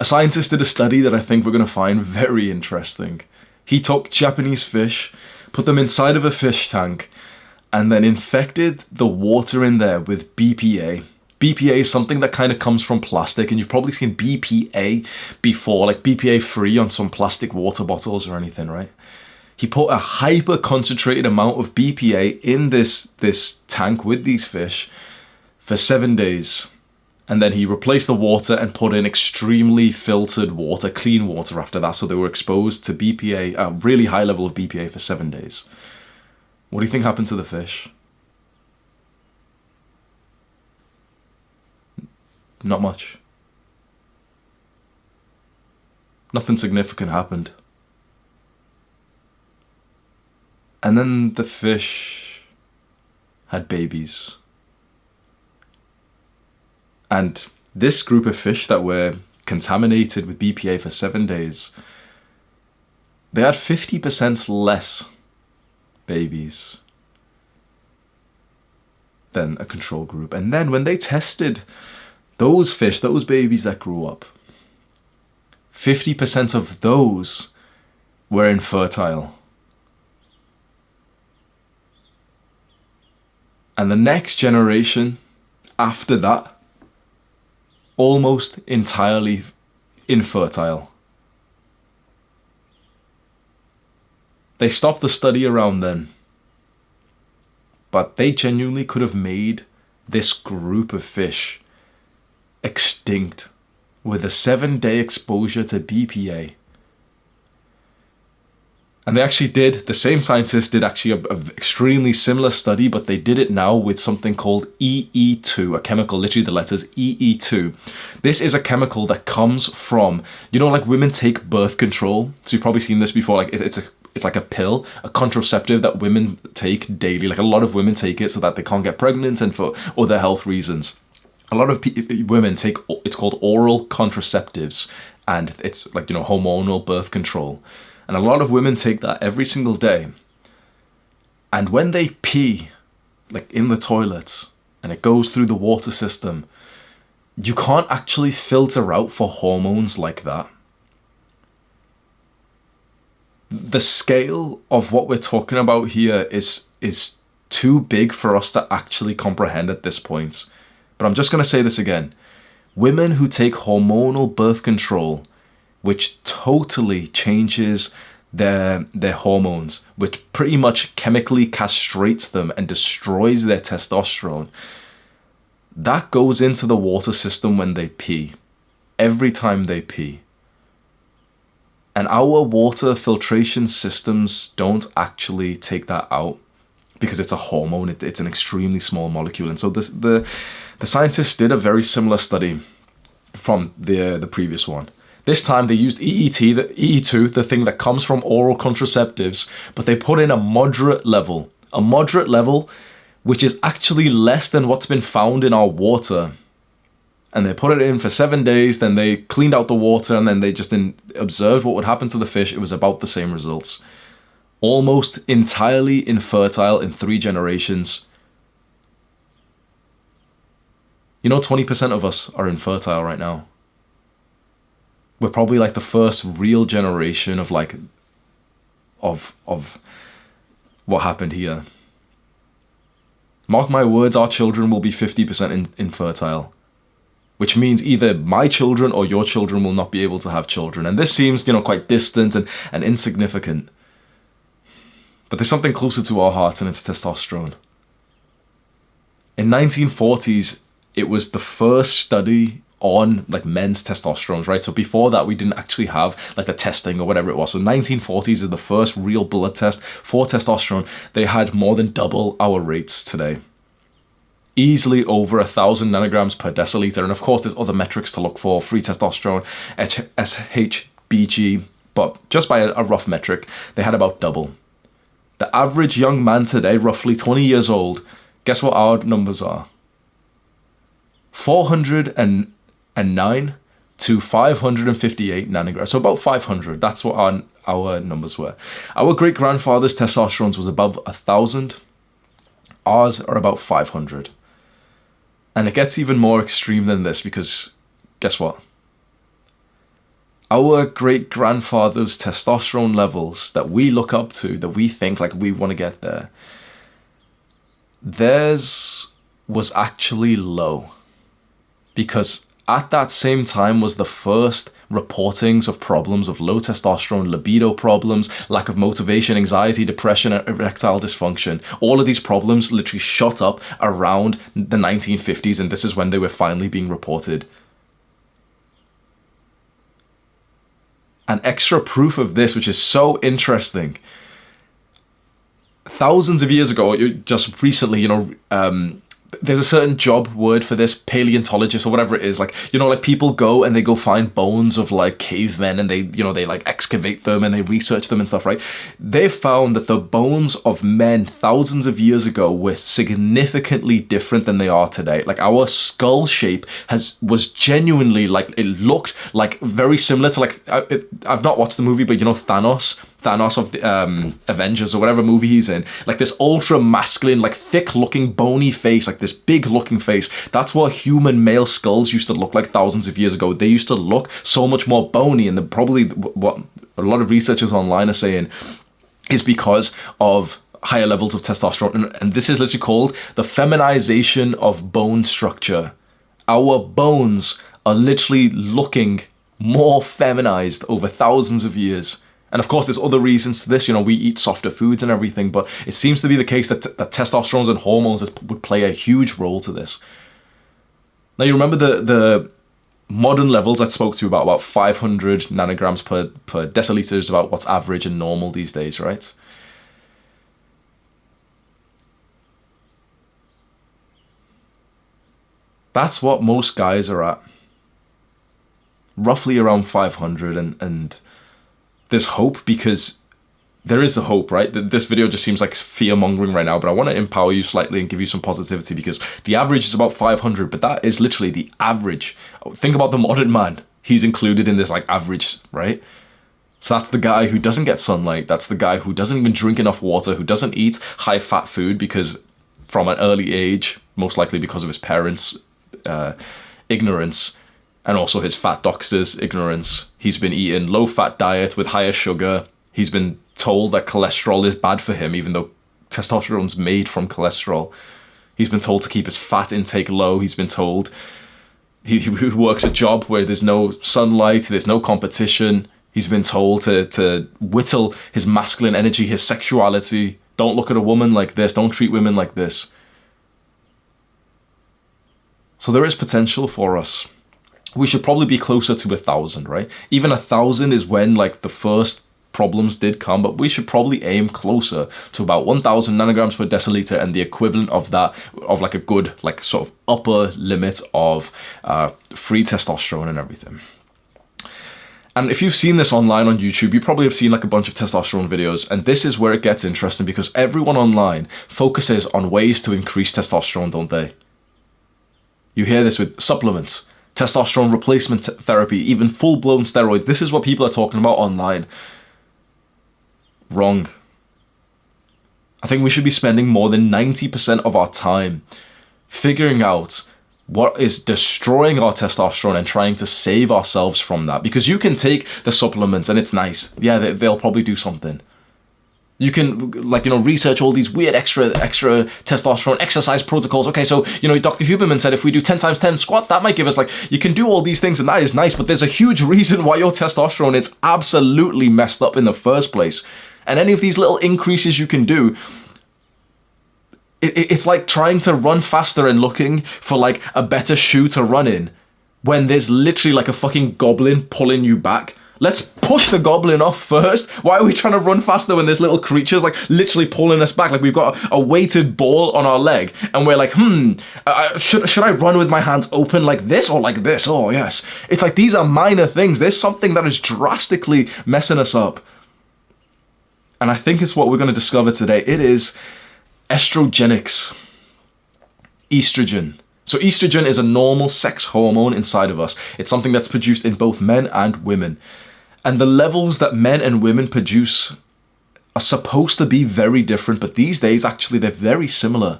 A scientist did a study that I think we're going to find very interesting. He took Japanese fish, put them inside of a fish tank, and then infected the water in there with BPA. BPA is something that kind of comes from plastic, and you've probably seen BPA before, like BPA free on some plastic water bottles or anything, right? He put a hyper concentrated amount of BPA in this tank with these fish for 7 days. And then he replaced the water and put in extremely filtered water, clean water after that. So they were exposed to BPA, a really high level of BPA for 7 days. What do you think happened to the fish? Not much. Nothing significant happened. And then the fish had babies. And this group of fish that were contaminated with BPA for 7 days, they had 50% less babies than a control group. And then when they tested those fish, those babies that grew up, 50% of those were infertile. And the next generation after that, almost entirely infertile. They stopped the study around then, but they genuinely could have made this group of fish extinct with a 7-day exposure to BPA. And they actually did, the same scientists did actually a extremely similar study, but they did it now with something called EE2, a chemical, literally the letters EE2. This is a chemical that comes from, you know, like women take birth control. So you've probably seen this before, like it's like a pill, a contraceptive that women take daily. Like a lot of women take it so that they can't get pregnant and for other health reasons. A lot of women take, it's called oral contraceptives, and it's like, you know, hormonal birth control. And a lot of women take that every single day. And when they pee, like in the toilets, and it goes through the water system, you can't actually filter out for hormones like that. The scale of what we're talking about here is too big for us to actually comprehend at this point. But I'm just going to say this again. Women who take hormonal birth control, which totally changes their hormones, which pretty much chemically castrates them and destroys their testosterone, that goes into the water system when they pee, every time they pee. And our water filtration systems don't actually take that out because it's a hormone, it's an extremely small molecule. And so the scientists did a very similar study from the previous one. This time they used EE2, the thing that comes from oral contraceptives, but they put in a moderate level which is actually less than what's been found in our water. And they put it in for 7 days, then they cleaned out the water, and then they just observed what would happen to the fish. It was about the same results. Almost entirely infertile in 3 generations. You know, 20% of us are infertile right now. We're probably like the first real generation of what happened here. Mark my words, our children will be 50% infertile. Which means either my children or your children will not be able to have children. And this seems, you know, quite distant and insignificant. But there's something closer to our hearts, and it's testosterone. In 1940s, it was the first study on like men's testosterone, right? So before that, we didn't actually have like the testing or whatever it was. So 1940s is the first real blood test for testosterone. They had more than double our rates today. Easily over 1,000 nanograms per deciliter. And of course, there's other metrics to look for, free testosterone, SHBG, but just by a rough metric, they had about double. The average young man today, roughly 20 years old, guess what our numbers are? 409 to 558 nanograms, so about 500. That's what our numbers were. Our great-grandfather's testosterone was above 1,000. Ours are about 500. And it gets even more extreme than this because, guess what? our great-grandfather's testosterone levels that we look up to, that we think like we want to get there, theirs was actually low. Because at that same time was the first reportings of problems of low testosterone, libido problems, lack of motivation, anxiety, depression, and erectile dysfunction. All of these problems literally shot up around the 1950s, and this is when they were finally being reported. And extra proof of this, which is so interesting, thousands of years ago, just recently, there's a certain job word for this, paleontologist or whatever it is. Like, like people go and they go find bones of like cavemen and they like excavate them and they research them and stuff, right? They found that the bones of men thousands of years ago were significantly different than they are today. Like our skull shape was genuinely like, it looked like very similar to like, I've not watched the movie, but Thanos of the Avengers or whatever movie he's in, like this ultra masculine, like thick looking bony face, like this big looking face. That's what human male skulls used to look like thousands of years ago. They used to look so much more bony, and probably what a lot of researchers online are saying is because of higher levels of testosterone. And this is literally called the feminization of bone structure. Our bones are literally looking more feminized over thousands of years. And of course, there's other reasons to this. We eat softer foods and everything, but it seems to be the case that testosterone and hormones would play a huge role to this. Now, you remember the modern levels I spoke to about 500 nanograms per deciliter is about what's average and normal these days, right? That's what most guys are at. Roughly around 500, and there's hope, because there is the hope, right? This video just seems like fear-mongering right now, but I want to empower you slightly and give you some positivity, because the average is about 500, but that is literally the average. Think about the modern man. He's included in this like average, right? So that's the guy who doesn't get sunlight. That's the guy who doesn't even drink enough water, who doesn't eat high-fat food because from an early age, most likely because of his parents' ignorance, and also his fat doctor's ignorance. He's been eating low-fat diet with higher sugar. He's been told that cholesterol is bad for him, even though testosterone's made from cholesterol. He's been told to keep his fat intake low. He's been told he works a job where there's no sunlight, there's no competition. He's been told to whittle his masculine energy, his sexuality. Don't look at a woman like this. Don't treat women like this. So there is potential for us. We should probably be closer to 1,000, right? Even 1,000 is when like the first problems did come, but we should probably aim closer to about 1,000 nanograms per deciliter, and the equivalent of that, of like a good, like sort of upper limit of free testosterone and everything. And if you've seen this online on YouTube, you probably have seen like a bunch of testosterone videos, and this is where it gets interesting, because everyone online focuses on ways to increase testosterone, don't they? You hear this with supplements, testosterone replacement therapy, even full-blown steroids. This is what people are talking about online. Wrong. I think we should be spending more than 90% of our time figuring out what is destroying our testosterone and trying to save ourselves from that. Because you can take the supplements and it's nice. Yeah, they'll probably do something. You can, like, research all these weird extra testosterone exercise protocols. Okay, so, Dr. Huberman said if we do 10 times 10 squats, that might give us, you can do all these things, and that is nice, but there's a huge reason why your testosterone is absolutely messed up in the first place. And any of these little increases you can do, it's like trying to run faster and looking for, a better shoe to run in when there's literally, a fucking goblin pulling you back. Let's push the goblin off first. Why are we trying to run faster when there's little creatures literally pulling us back? We've got a weighted ball on our leg, and we're like, should I run with my hands open like this or like this? Oh yes. It's like these are minor things. There's something that is drastically messing us up. And I think it's what we're going to discover today. It is estrogenics. Estrogen. So estrogen is a normal sex hormone inside of us. It's something that's produced in both men and women. And the levels that men and women produce are supposed to be very different, but these days, actually, they're very similar.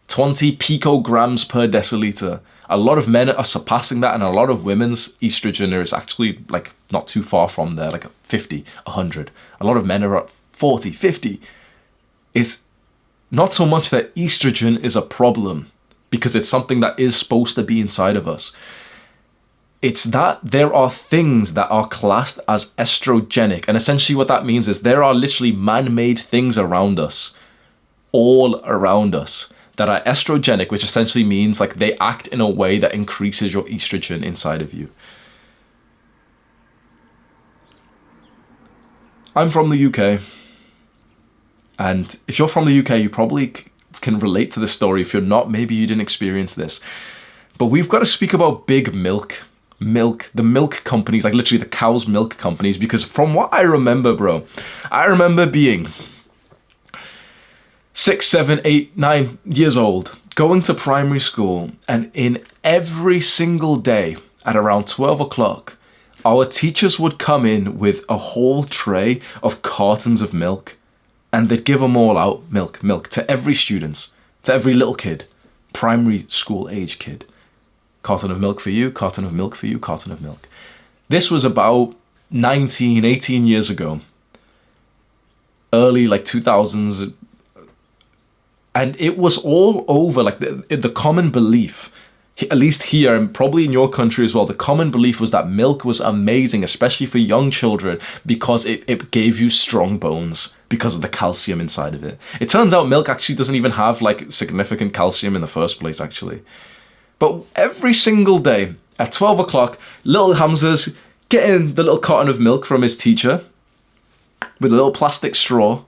20 picograms per deciliter. A lot of men are surpassing that, and a lot of women's estrogen is actually like not too far from there, like 50, 100. A lot of men are at 40, 50. It's not so much that estrogen is a problem, because it's something that is supposed to be inside of us. It's that there are things that are classed as estrogenic. And essentially what that means is there are literally man-made things around us, all around us, that are estrogenic, which essentially means like they act in a way that increases your estrogen inside of you. I'm from the UK. And if you're from the UK, you probably can relate to this story. If you're not, maybe you didn't experience this. But we've got to speak about big milk, the milk companies, like literally the cow's milk companies, because from what I remember, bro, I remember being 6, 7, 8, 9 years old, going to primary school, and in every single day at around 12 o'clock, our teachers would come in with a whole tray of cartons of milk, and they'd give them all out, milk, to every student, to every little kid, primary school age kid. Carton of milk for you, carton of milk for you, carton of milk. This was about 19, 18 years ago. Early, like 2000s. And it was all over, like the common belief, at least here and probably in your country as well, the common belief was that milk was amazing, especially for young children, because it gave you strong bones because of the calcium inside of it. It turns out milk actually doesn't even have like significant calcium in the first place, actually. But every single day at 12 o'clock, little Hamza's getting the little carton of milk from his teacher with a little plastic straw.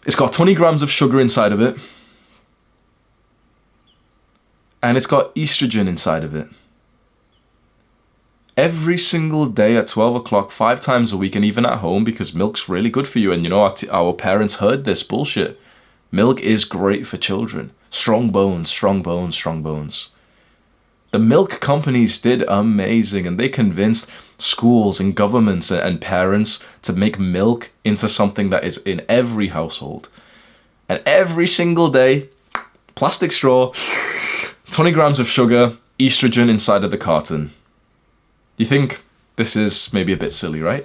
It's got 20 grams of sugar inside of it. And it's got estrogen inside of it. Every single day at 12 o'clock, 5 times a week, and even at home, because milk's really good for you. And you know, our parents heard this bullshit. Milk is great for children. Strong bones, strong bones, strong bones. The milk companies did amazing, and they convinced schools and governments and parents to make milk into something that is in every household. And every single day, plastic straw, 20 grams of sugar, estrogen inside of the carton. You think this is maybe a bit silly, right?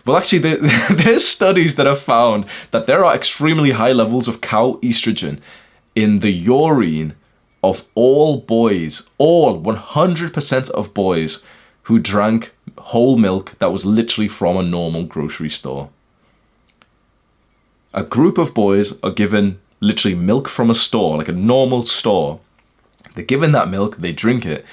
Well, actually, there's studies that have found that there are extremely high levels of cow estrogen in the urine of all boys, all 100% of boys who drank whole milk that was literally from a normal grocery store. A group of boys are given literally milk from a store, like a normal store. They're given that milk, they drink it.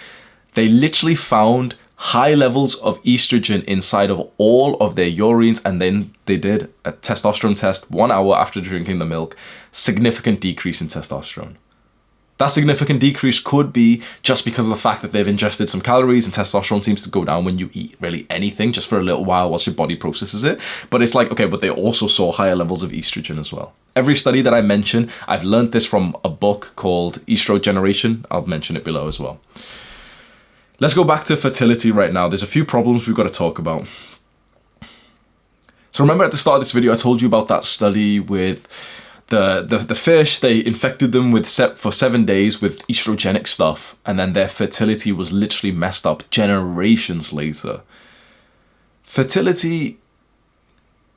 They literally found high levels of estrogen inside of all of their urines, and then they did a testosterone test 1 hour after drinking the milk. Significant decrease in testosterone. That significant decrease could be just because of the fact that they've ingested some calories, and testosterone seems to go down when you eat really anything, just for a little while whilst your body processes it. But it's like, okay, but they also saw higher levels of estrogen as well. Every study that I mention, I've learned this from a book called Estrogeneration. I'll mention it below as well. Let's go back to fertility right now. There's a few problems we've got to talk about. So remember at the start of this video, I told you about that study with the fish. They infected them for 7 days with estrogenic stuff, and then their fertility was literally messed up generations later. Fertility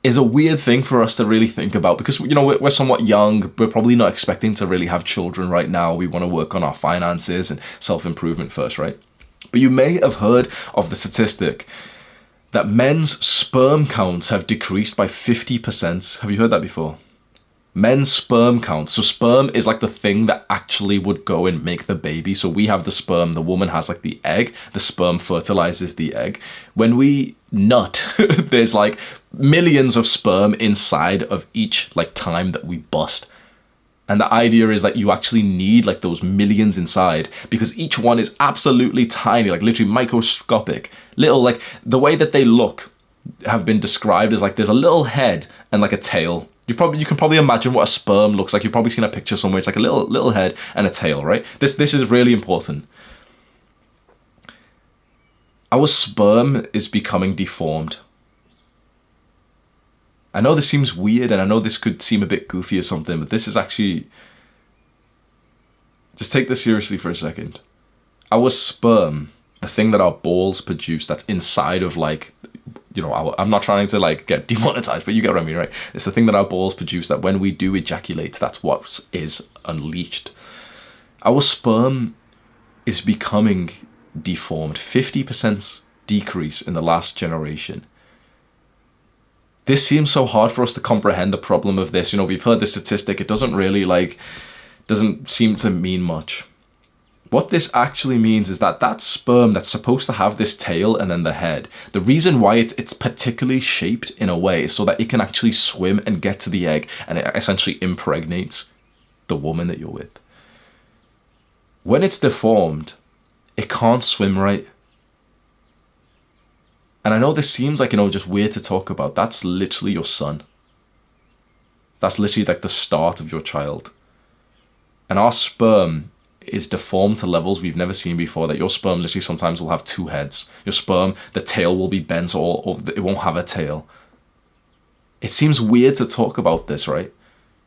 is a weird thing for us to really think about, because, you know, we're somewhat young. We're probably not expecting to really have children right now. We want to work on our finances and self-improvement first, right? But you may have heard of the statistic that men's sperm counts have decreased by 50%. Have you heard that before? Men's sperm counts. So sperm is like the thing that actually would go and make the baby. So we have the sperm, the woman has like the egg, the sperm fertilizes the egg. When we nut, there's like millions of sperm inside of each like time that we bust. And the idea is that you actually need like those millions inside, because each one is absolutely tiny, like literally microscopic. Little, like the way that they look have been described as like there's a little head and like a tail. You can probably imagine what a sperm looks like. You've probably seen a picture somewhere. It's like a little head and a tail, right? This is really important. Our sperm is becoming deformed. I know this seems weird, and I know this could seem a bit goofy or something, but this is actually Just take this seriously for a second. Our sperm, the thing that our balls produce that's inside of like, you know, I'm not trying to like get demonetized, but you get what I mean, right? It's the thing that our balls produce that when we do ejaculate, that's what is unleashed. Our sperm is becoming deformed. 50% decrease in the last generation. This seems so hard for us to comprehend the problem of this. You know, we've heard the statistic. It doesn't seem to mean much. What this actually means is that that sperm that's supposed to have this tail and then the head, the reason why it's particularly shaped in a way is so that it can actually swim and get to the egg, and it essentially impregnates the woman that you're with. When it's deformed, it can't swim right. And I know this seems like, you know, just weird to talk about. That's literally your son. That's literally like the start of your child. And our sperm is deformed to levels we've never seen before, that your sperm literally sometimes will have two heads. Your sperm, the tail will be bent, or it won't have a tail. It seems weird to talk about this, right?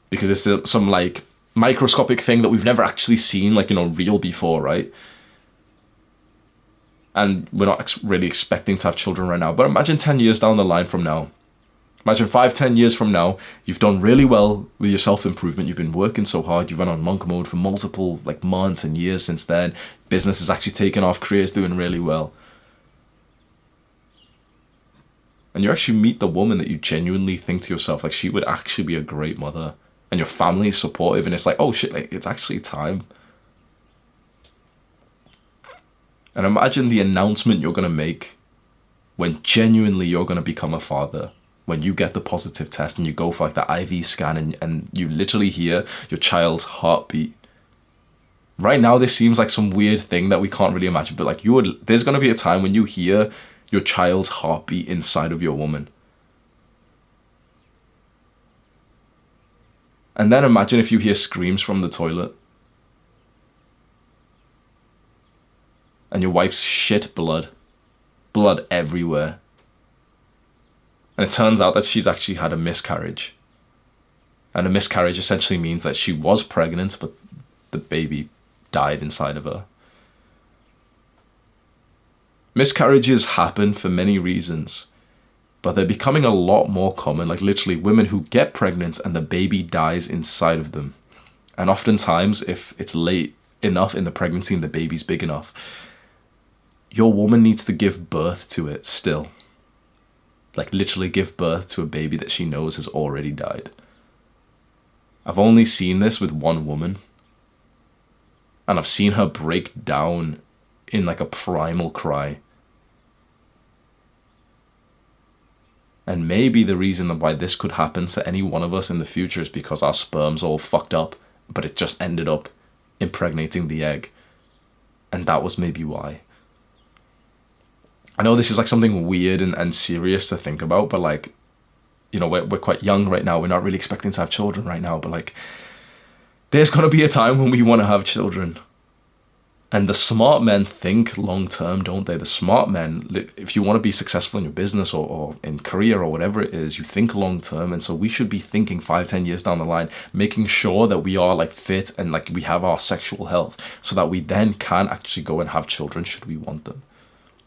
Because it's some like microscopic thing that we've never actually seen, like, you know, real before, right? And we're not really expecting to have children right now. But imagine 10 years down the line from now. Imagine 5-10 years from now, you've done really well with your self-improvement. You've been working so hard. You've been on monk mode for multiple like months and years since then. Business is actually taking off. Career's doing really well. And you actually meet the woman that you genuinely think to yourself, like, she would actually be a great mother. And your family is supportive. And it's like, oh shit, like, it's actually time. And imagine the announcement you're going to make when genuinely you're going to become a father. When you get the positive test and you go for like the IV scan and you literally hear your child's heartbeat. Right now, this seems like some weird thing that we can't really imagine, but like there's going to be a time when you hear your child's heartbeat inside of your woman. And then imagine if you hear screams from the toilet. And your wife's shit blood everywhere. And it turns out that she's actually had a miscarriage. And a miscarriage essentially means that she was pregnant, but the baby died inside of her. Miscarriages happen for many reasons, but they're becoming a lot more common, like literally women who get pregnant and the baby dies inside of them. And oftentimes, if it's late enough in the pregnancy and the baby's big enough, your woman needs to give birth to it still. Like literally give birth to a baby that she knows has already died. I've only seen this with one woman. And I've seen her break down in like a primal cry. And maybe the reason why this could happen to any one of us in the future is because our sperm's all fucked up, but it just ended up impregnating the egg. And that was maybe why. I know this is like something weird and serious to think about, but like, you know, we're quite young right now. We're not really expecting to have children right now, but like, there's going to be a time when we want to have children. And the smart men think long term, don't they? The smart men, if you want to be successful in your business or in career or whatever it is, you think long term. And so we should be thinking 5-10 years down the line, making sure that we are like fit and like we have our sexual health so that we then can actually go and have children should we want them.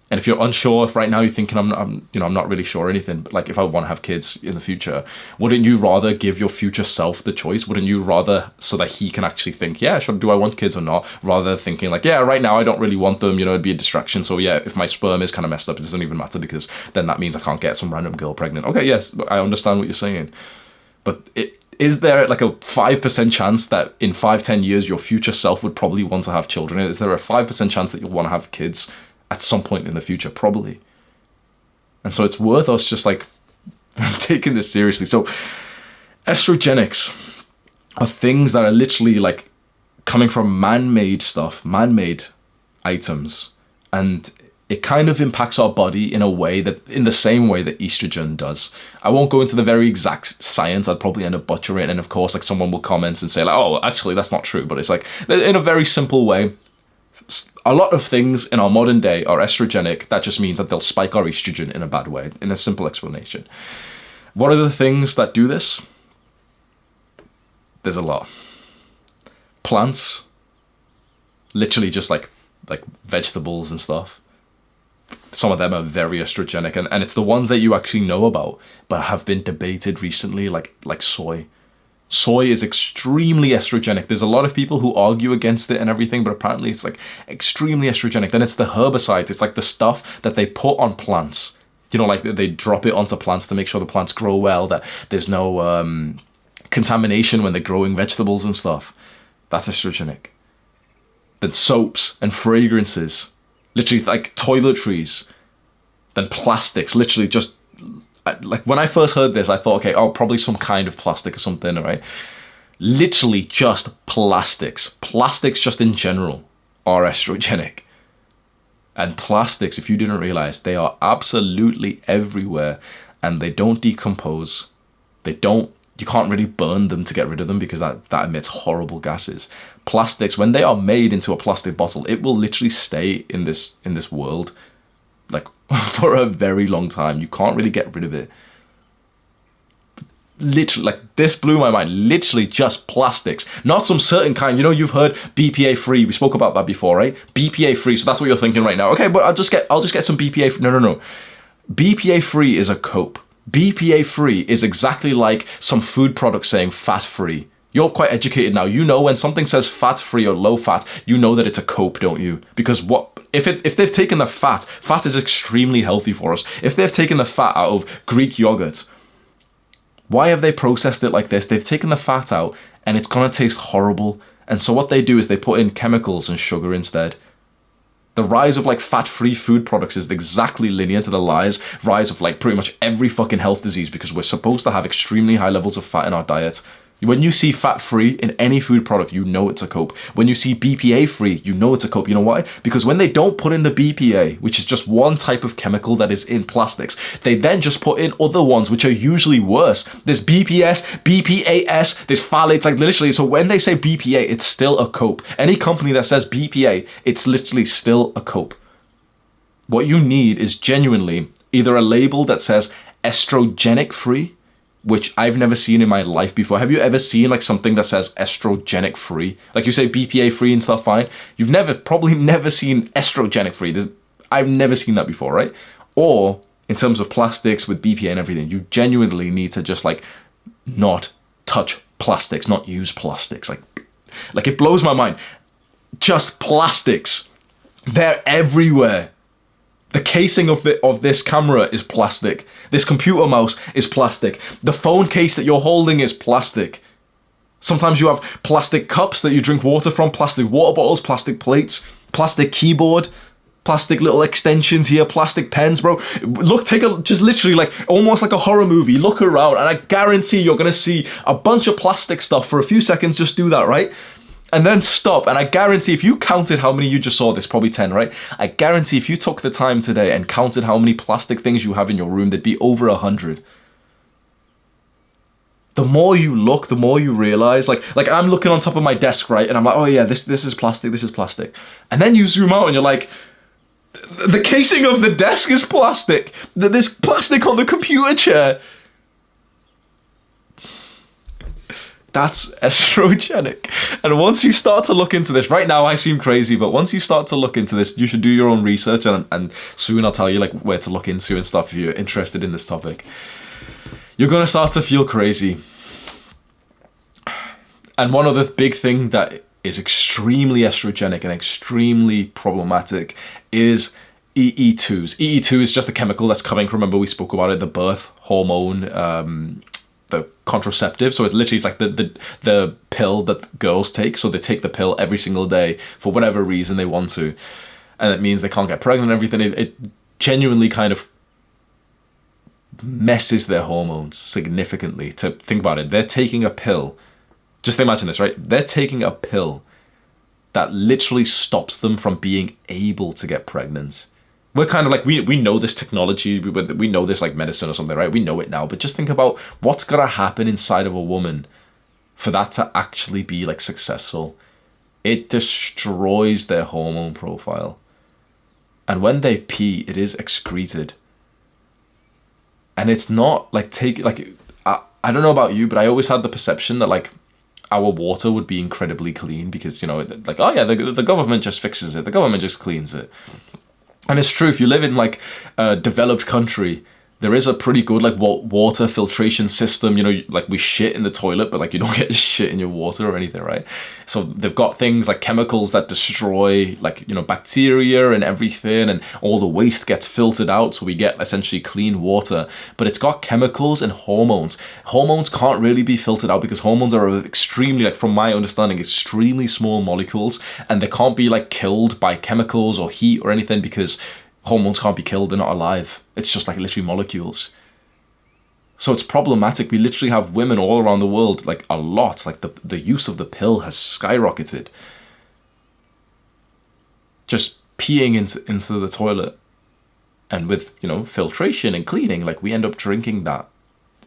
And if you're unsure, if right now you're thinking, I'm not really sure anything, but like if I want to have kids in the future, wouldn't you rather give your future self the choice? Wouldn't you rather, so that he can actually think, yeah, sure, do I want kids or not? Rather than thinking like, yeah, right now I don't really want them, it'd be a distraction. So yeah, if my sperm is kind of messed up, it doesn't even matter because then that means I can't get some random girl pregnant. Okay, yes, I understand what you're saying. But is there like a 5% chance that in 5-10 years your future self would probably want to have children? Is there a 5% chance that you'll want to have kids at some point in the future? Probably. And so it's worth us just like taking this seriously. So estrogenics are things that are literally like coming from man-made stuff, man-made items. And it kind of impacts our body in a way that, in the same way that estrogen does. I won't go into the very exact science. I'd probably end up butchering it. And of course, like someone will comment and say like, oh, actually that's not true. But it's like, in a very simple way, a lot of things in our modern day are estrogenic. That just means that they'll spike our estrogen in a bad way, in a simple explanation. What are the things that do this? There's a lot. Plants, literally just like vegetables and stuff. Some of them are very estrogenic, and it's the ones that you actually know about but have been debated recently, like soy. Soy is extremely estrogenic. There's a lot of people who argue against it and everything, but apparently it's like extremely estrogenic. Then it's the herbicides. It's like the stuff that they put on plants. You know, like they drop it onto plants to make sure the plants grow well, that there's no contamination when they're growing vegetables and stuff. That's estrogenic. Then soaps and fragrances, literally like toiletries. Then plastics, literally just like when I first heard this, I thought, okay, oh, probably some kind of plastic or something, right? Literally just plastics. Plastics just in general are estrogenic. And plastics, if you didn't realize, they are absolutely everywhere, and they don't decompose. You can't really burn them to get rid of them because that emits horrible gases. Plastics, when they are made into a plastic bottle, it will literally stay in this world like for a very long time. You can't really get rid of it. Literally, like, this blew my mind. Literally just plastics, not some certain kind. You know, you've heard BPA free. We spoke about that before, right? BPA free. So that's what you're thinking right now. Okay, but I'll just get some BPA free. No. BPA free is a cope. BPA free is exactly like some food products saying fat free. You're quite educated now. You know when something says fat free or low fat, you know that it's a cope, don't you? Because if they've taken the fat is extremely healthy for us. If they've taken the fat out of Greek yogurt, why have they processed it like this? They've taken the fat out and it's gonna taste horrible. And so what they do is they put in chemicals and sugar instead. The rise of like fat-free food products is exactly linear to the rise of like pretty much every fucking health disease, because we're supposed to have extremely high levels of fat in our diet. When you see fat-free in any food product, you know it's a cope. When you see BPA-free, you know it's a cope. You know why? Because when they don't put in the BPA, which is just one type of chemical that is in plastics, they then just put in other ones, which are usually worse. There's BPS, BPAS, there's phthalates, like literally. So when they say BPA, it's still a cope. Any company that says BPA, it's literally still a cope. What you need is genuinely either a label that says estrogenic-free, which I've never seen in my life before. Have you ever seen like something that says estrogenic free? Like you say BPA free and stuff, fine. You've probably never seen estrogenic free. I've never seen that before, right? Or in terms of plastics with BPA and everything, you genuinely need to just like not touch plastics, not use plastics. Like it blows my mind. Just plastics. They're everywhere. The casing of this camera is plastic. This computer mouse is plastic. The phone case that you're holding is plastic. Sometimes you have plastic cups that you drink water from, plastic water bottles, plastic plates, plastic keyboard, plastic little extensions here, plastic pens, bro. Look, just literally like almost like a horror movie. Look around and I guarantee you're gonna see a bunch of plastic stuff for a few seconds. Just do that, right? And then stop, and I guarantee if you counted how many you just saw, there's probably 10, right? I guarantee if you took the time today and counted how many plastic things you have in your room, there'd be over 100. The more you look, the more you realize, like I'm looking on top of my desk, right? And I'm like, oh yeah, this is plastic, this is plastic. And then you zoom out and you're like, the casing of the desk is plastic. There's plastic on the computer chair. That's estrogenic. And once you start to look into this, right now I seem crazy, but once you start to look into this, you should do your own research, and soon I'll tell you like where to look into and stuff if you're interested in this topic. You're gonna start to feel crazy. And one other big thing that is extremely estrogenic and extremely problematic is EE2s. EE2 is just a chemical that's coming, remember we spoke about it, the birth hormone, the contraceptive. So it's literally like the pill that girls take. So they take the pill every single day for whatever reason they want to, and it means they can't get pregnant and everything. It genuinely kind of messes their hormones significantly. To think about it, they're taking a pill. Just imagine this, right? They're taking a pill that literally stops them from being able to get pregnant. We're kind of like, we know this technology, we know this like medicine or something, right? We know it now, but just think about what's gonna happen inside of a woman for that to actually be like successful. It destroys their hormone profile. And when they pee, it is excreted. And it's not like I don't know about you, but I always had the perception that like our water would be incredibly clean because, you know, like, oh yeah, the government just fixes it. The government just cleans it. And it's true, if you live in like a developed country, there is a pretty good like water filtration system. You know, like we shit in the toilet, but like you don't get shit in your water or anything, right? So they've got things like chemicals that destroy like, you know, bacteria and everything, and all the waste gets filtered out, so we get essentially clean water. But it's got chemicals and hormones. Hormones can't really be filtered out because hormones are extremely, like from my understanding, extremely small molecules, and they can't be like killed by chemicals or heat or anything because hormones can't be killed, they're not alive. It's just like literally molecules. So it's problematic. We literally have women all around the world, like a lot, like the use of the pill has skyrocketed. Just peeing into the toilet. And with, you know, filtration and cleaning, like we end up drinking that.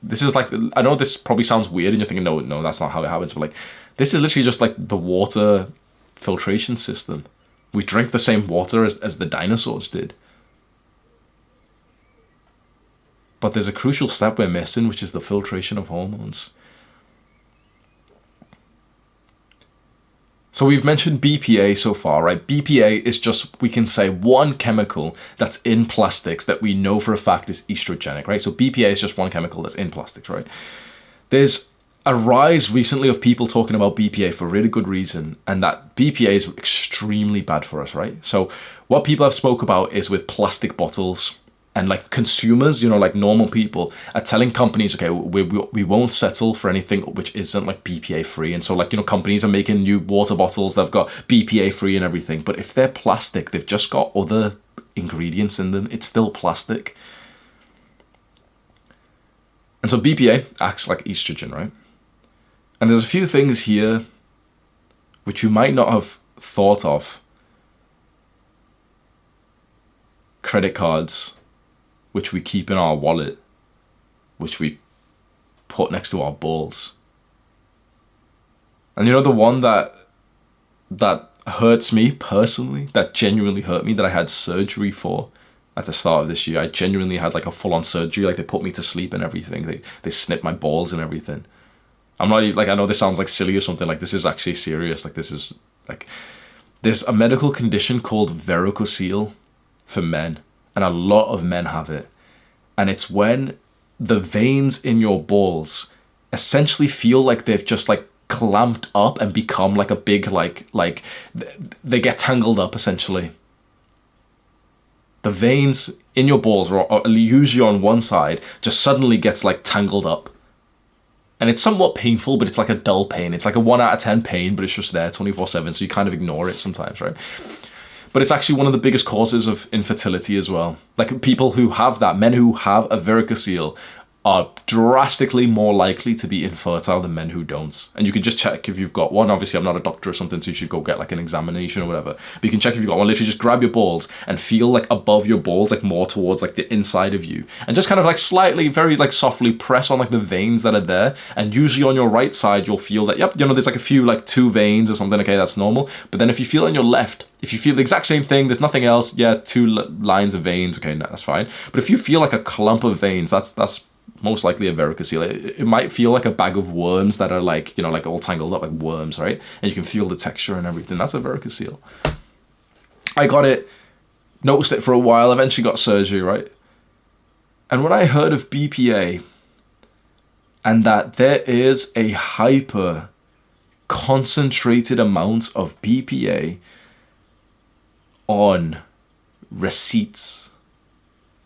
This is like, I know this probably sounds weird and you're thinking, no, that's not how it happens. But like, this is literally just like the water filtration system. We drink the same water as the dinosaurs did. But there's a crucial step we're missing, which is the filtration of hormones. So we've mentioned BPA so far, right? BPA is just, we can say, one chemical that's in plastics that we know for a fact is estrogenic, right? So BPA is just one chemical that's in plastics, right? There's a rise recently of people talking about BPA for really good reason, and that BPA is extremely bad for us, right? So what people have spoke about is with plastic bottles. And like consumers, you know, like normal people are telling companies, okay, we won't settle for anything which isn't like BPA free. And so like, you know, companies are making new water bottles that have got BPA free and everything. But if they're plastic, they've just got other ingredients in them. It's still plastic. And so BPA acts like estrogen, right? And there's a few things here which you might not have thought of. Credit cards, which we keep in our wallet, which we put next to our balls. And you know the one that hurts me personally, that genuinely hurt me, that I had surgery for at the start of this year. I genuinely had like a full-on surgery, like they put me to sleep and everything. They snipped my balls and everything. I'm not even, like, I know this sounds like silly or something, like this is actually serious. Like this is like, there's a medical condition called varicocele for men. And a lot of men have it. And it's when the veins in your balls essentially feel like they've just like clamped up and become like a big, like they get tangled up essentially. The veins in your balls, or usually on one side, just suddenly gets like tangled up. And it's somewhat painful, but it's like a dull pain. It's like a 1 out of 10 pain, but it's just there 24/7. So you kind of ignore it sometimes, right? But it's actually one of the biggest causes of infertility as well. Like people who have that, men who have a varicocele, are drastically more likely to be infertile than men who don't. And you can just check if you've got one. Obviously, I'm not a doctor or something, so you should go get like an examination or whatever. But you can check if you've got one. Literally just grab your balls and feel like above your balls, like more towards like the inside of you. And just kind of like slightly, very like softly press on like the veins that are there. And usually on your right side, you'll feel that, yep, you know, there's like a few like 2 veins or something. Okay, that's normal. But then if you feel on your left, if you feel the exact same thing, there's nothing else. Yeah, 2 lines of veins. Okay, no, that's fine. But if you feel like a clump of veins, that's most likely a varicocele. It might feel like a bag of worms that are like, you know, like all tangled up like worms, right? And you can feel the texture and everything. That's a varicocele. I got it, noticed it for a while, eventually got surgery, right? And when I heard of BPA and that there is a hyper concentrated amount of BPA on receipts,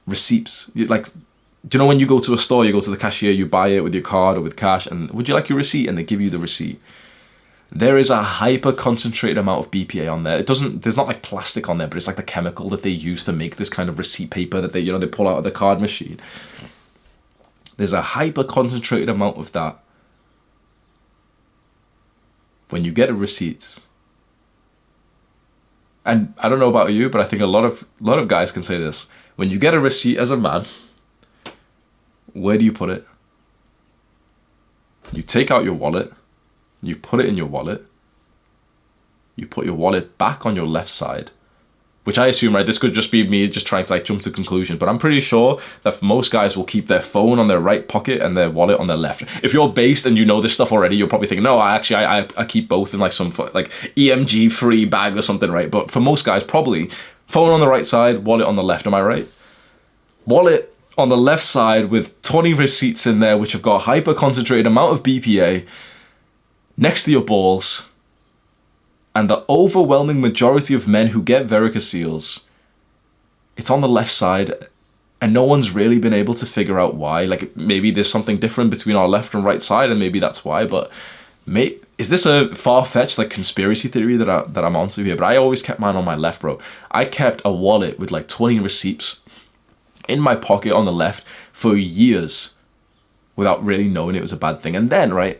like, do you know when you go to a store, you go to the cashier, you buy it with your card or with cash, and would you like your receipt? And they give you the receipt. There is a hyper concentrated amount of BPA on there. There's not like plastic on there, but it's like the chemical that they use to make this kind of receipt paper that they pull out of the card machine. There's a hyper concentrated amount of that when you get a receipt. And I don't know about you, but I think a lot of guys can say this. When you get a receipt as a man, where do you put it? You take out your wallet, you put it in your wallet, you put your wallet back on your left side, which I assume, right, this could just be me just trying to like jump to conclusion, but I'm pretty sure that most guys will keep their phone on their right pocket and their wallet on their left. If you're based and you know this stuff already, you're probably thinking, no, I keep both in like some like EMG free bag or something, right? But for most guys, probably phone on the right side, wallet on the left. Am I right? Wallet on the left side with 20 receipts in there, which have got a hyper concentrated amount of BPA next to your balls. And the overwhelming majority of men who get varicoceles, it's on the left side, and no one's really been able to figure out why. Like, maybe there's something different between our left and right side, and maybe that's why. But is this a far-fetched like conspiracy theory that I'm onto here? But I always kept mine on my left, bro. I kept a wallet with like 20 receipts in my pocket on the left for years without really knowing it was a bad thing. And then, right,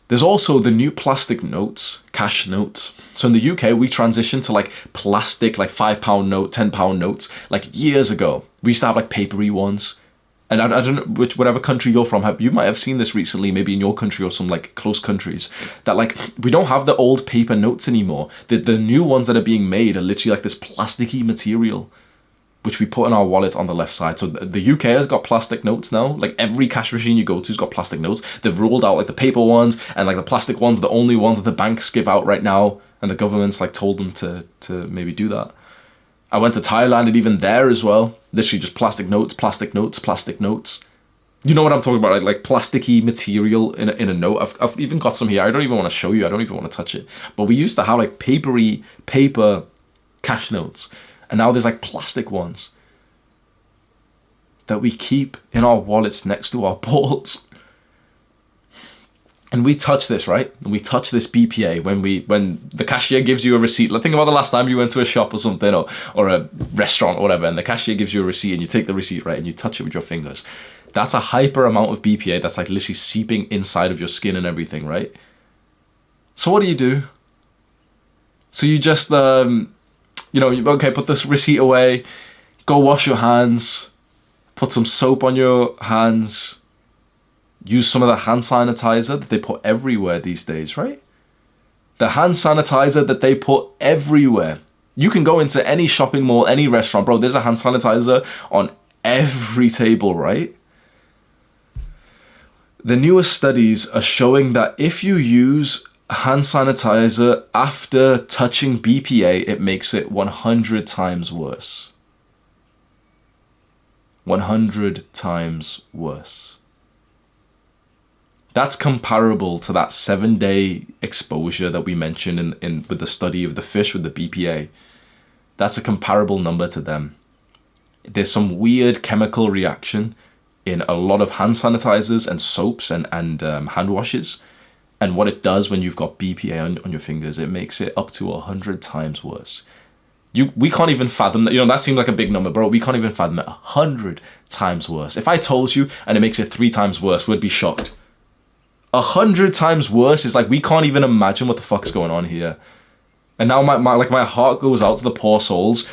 there's also the new plastic notes, cash notes. So in the UK, we transitioned to like plastic, like £5 note, £10 notes, like years ago. We used to have like papery ones. And I don't know whatever country you're from, you might have seen this recently, maybe in your country or some like close countries, that like we don't have the old paper notes anymore. The new ones that are being made are literally like this plasticky material, which we put in our wallet on the left side. So the UK has got plastic notes now. Like every cash machine you go to has got plastic notes. They've ruled out like the paper ones, and like the plastic ones are the only ones that the banks give out right now. And the government's like told them to maybe do that. I went to Thailand, and even there as well, literally just plastic notes, plastic notes, plastic notes. You know what I'm talking about, like plasticky material in a note. I've even got some here. I don't even want to show you. I don't even want to touch it. But we used to have like paper cash notes. And now there's like plastic ones that we keep in our wallets next to our balls. And we touch this, right? And we touch this BPA when the cashier gives you a receipt. Like, think about the last time you went to a shop or something, or a restaurant or whatever, and the cashier gives you a receipt and you take the receipt, right? And you touch it with your fingers. That's a hyper amount of BPA that's like literally seeping inside of your skin and everything, right? So what do? So you just, okay, put this receipt away, go wash your hands, put some soap on your hands, use some of the hand sanitizer that they put everywhere these days, right? The hand sanitizer that they put everywhere. You can go into any shopping mall, any restaurant, bro, there's a hand sanitizer on every table, right? The newest studies are showing that if you use hand sanitizer after touching BPA, it makes it 100 times worse. 100 times worse. That's comparable to that 7-day exposure that we mentioned in with the study of the fish with the BPA. That's a comparable number to them. There's some weird chemical reaction in a lot of hand sanitizers and soaps and hand washes. And what it does when you've got BPA on your fingers, it makes it up to 100 times worse. We can't even fathom that. That seems like a big number, bro. We can't even fathom it. 100 times worse. If I told you and it makes it 3 times worse, we'd be shocked. 100 times worse is like, we can't even imagine what the fuck's going on here. And now my heart goes out to the poor souls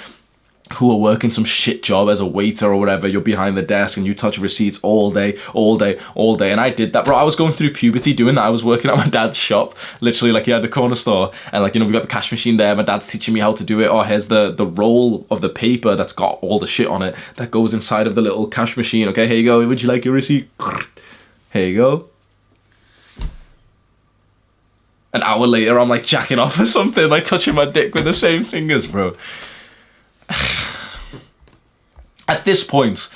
who are working some shit job as a waiter or whatever. You're behind the desk and you touch receipts all day. And I did that, bro. I was going through puberty doing that. I was working at my dad's shop, literally, like he had a corner store, and like, we got the cash machine there. My dad's teaching me how to do it. Oh, here's the roll of the paper that's got all the shit on it that goes inside of the little cash machine. Okay, here you go. Would you like your receipt? Here you go. An hour later, I'm like jacking off or something, like touching my dick with the same fingers, bro. At this point,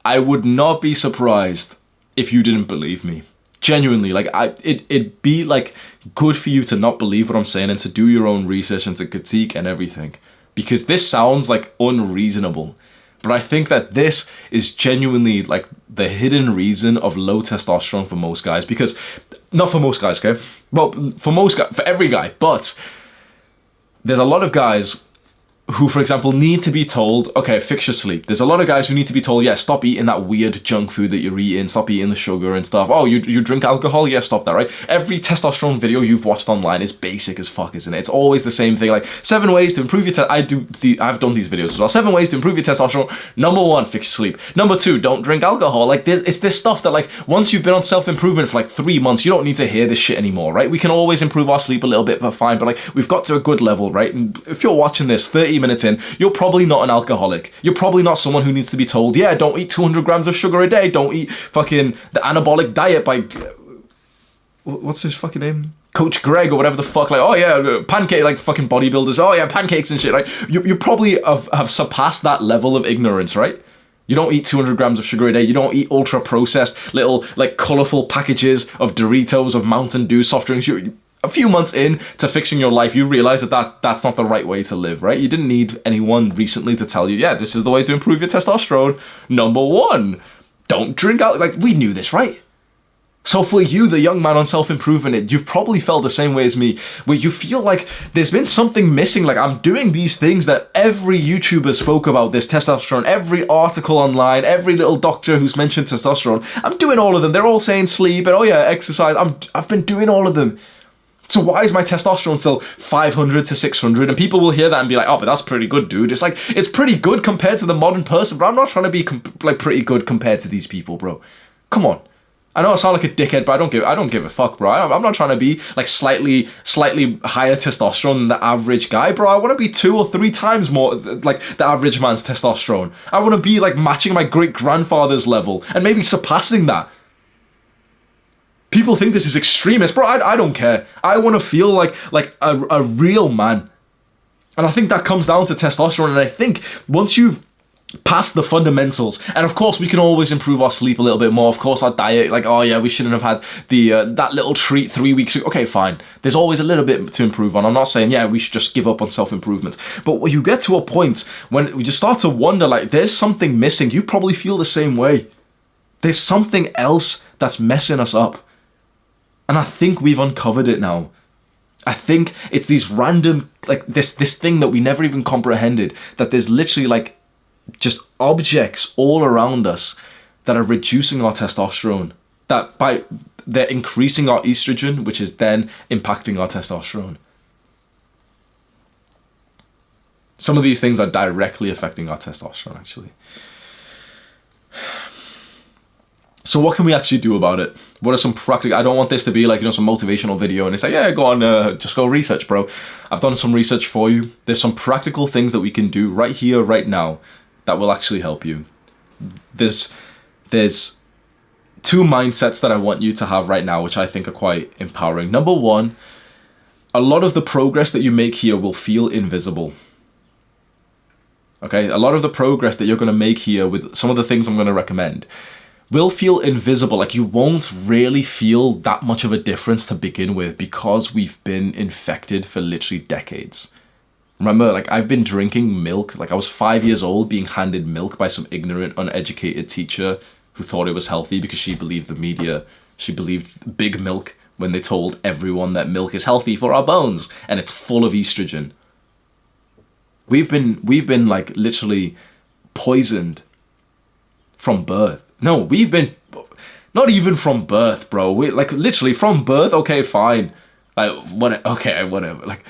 I would not be surprised if you didn't believe me. Genuinely, like it'd be like good for you to not believe what I'm saying and to do your own research and to critique and everything, because this sounds like unreasonable. But I think that this is genuinely like the hidden reason of low testosterone for most guys. Because, not for most guys, okay? Well, for every guy. But there's a lot of guys who, for example, need to be told, okay, fix your sleep. There's a lot of guys who need to be told, yeah, stop eating that weird junk food that you're eating, stop eating the sugar and stuff. Oh, you drink alcohol? Yeah, stop that, right? Every testosterone video you've watched online is basic as fuck, isn't it? It's always the same thing, like 7 ways to improve your I've done these videos as well. 7 ways to improve your testosterone. Number 1, fix your sleep. Number 2, don't drink alcohol. Like, it's this stuff that, like, once you've been on self-improvement for like 3 months, you don't need to hear this shit anymore, right? We can always improve our sleep a little bit, but fine, but like, we've got to a good level, right? And if you're watching this 30 30 minutes in, you're probably not an alcoholic. You're probably not someone who needs to be told, yeah, don't eat 200 grams of sugar a day. Don't eat fucking the anabolic diet by, what's his fucking name? Coach Greg or whatever the fuck, like, oh yeah, pancake, like fucking bodybuilders, oh yeah, pancakes and shit, right? You probably have surpassed that level of ignorance, right? You don't eat 200 grams of sugar a day. You don't eat ultra processed little like colorful packages of Doritos, of Mountain Dew, soft drinks. A few months in to fixing your life, you realize that's not the right way to live, right? You didn't need anyone recently to tell you, yeah, this is the way to improve your testosterone. Number one, don't drink out. Like, we knew this, right? So for you, the young man on self-improvement, you've probably felt the same way as me, where you feel like there's been something missing. Like, I'm doing these things that every YouTuber spoke about, this testosterone, every article online, every little doctor who's mentioned testosterone. I'm doing all of them. They're all saying sleep and, oh yeah, exercise. I've been doing all of them. So why is my testosterone still 500 to 600? And people will hear that and be like, oh, but that's pretty good, dude. It's like, it's pretty good compared to the modern person, but I'm not trying to be like pretty good compared to these people, bro. Come on. I know I sound like a dickhead, but I don't give a fuck, bro. I'm not trying to be like slightly higher testosterone than the average guy, bro. I want to be 2 or 3 times more like the average man's testosterone. I want to be like matching my great grandfather's level and maybe surpassing that. People think this is extremist, bro. I don't care. I want to feel like a real man, and I think that comes down to testosterone. And I think once you've past the fundamentals, and of course we can always improve our sleep a little bit more, of course our diet, like, oh yeah, we shouldn't have had the that little treat 3 weeks ago. Okay, fine, there's always a little bit to improve on. I'm not saying, yeah, we should just give up on self-improvement, but when you get to a point when you just start to wonder, like, there's something missing. You probably feel the same way. There's something else that's messing us up, and I think we've uncovered it now. I think it's these random, like, this thing that we never even comprehended, that there's literally like just objects all around us that are reducing our testosterone, that they're increasing our estrogen, which is then impacting our testosterone. Some of these things are directly affecting our testosterone, actually. So what can we actually do about it? What are some practical... I don't want this to be like, you know, some motivational video and it's like, yeah, go on, just go research, bro. I've done some research for you. There's some practical things that we can do right here, right now, that will actually help you. There's 2 mindsets that I want you to have right now, which I think are quite empowering. Number one, a lot of the progress that you make here will feel invisible. Okay? A lot of the progress that you're going to make here with some of the things I'm going to recommend will feel invisible. Like, you won't really feel that much of a difference to begin with because we've been infected for literally decades. Remember, like, I've been drinking milk. Like, I was 5 years old being handed milk by some ignorant, uneducated teacher who thought it was healthy because she believed the media. She believed big milk when they told everyone that milk is healthy for our bones and it's full of estrogen. We've been like literally poisoned from birth. No, we've been not even from birth, bro. We like literally from birth. Okay, fine. Like, what? Okay, whatever. Like,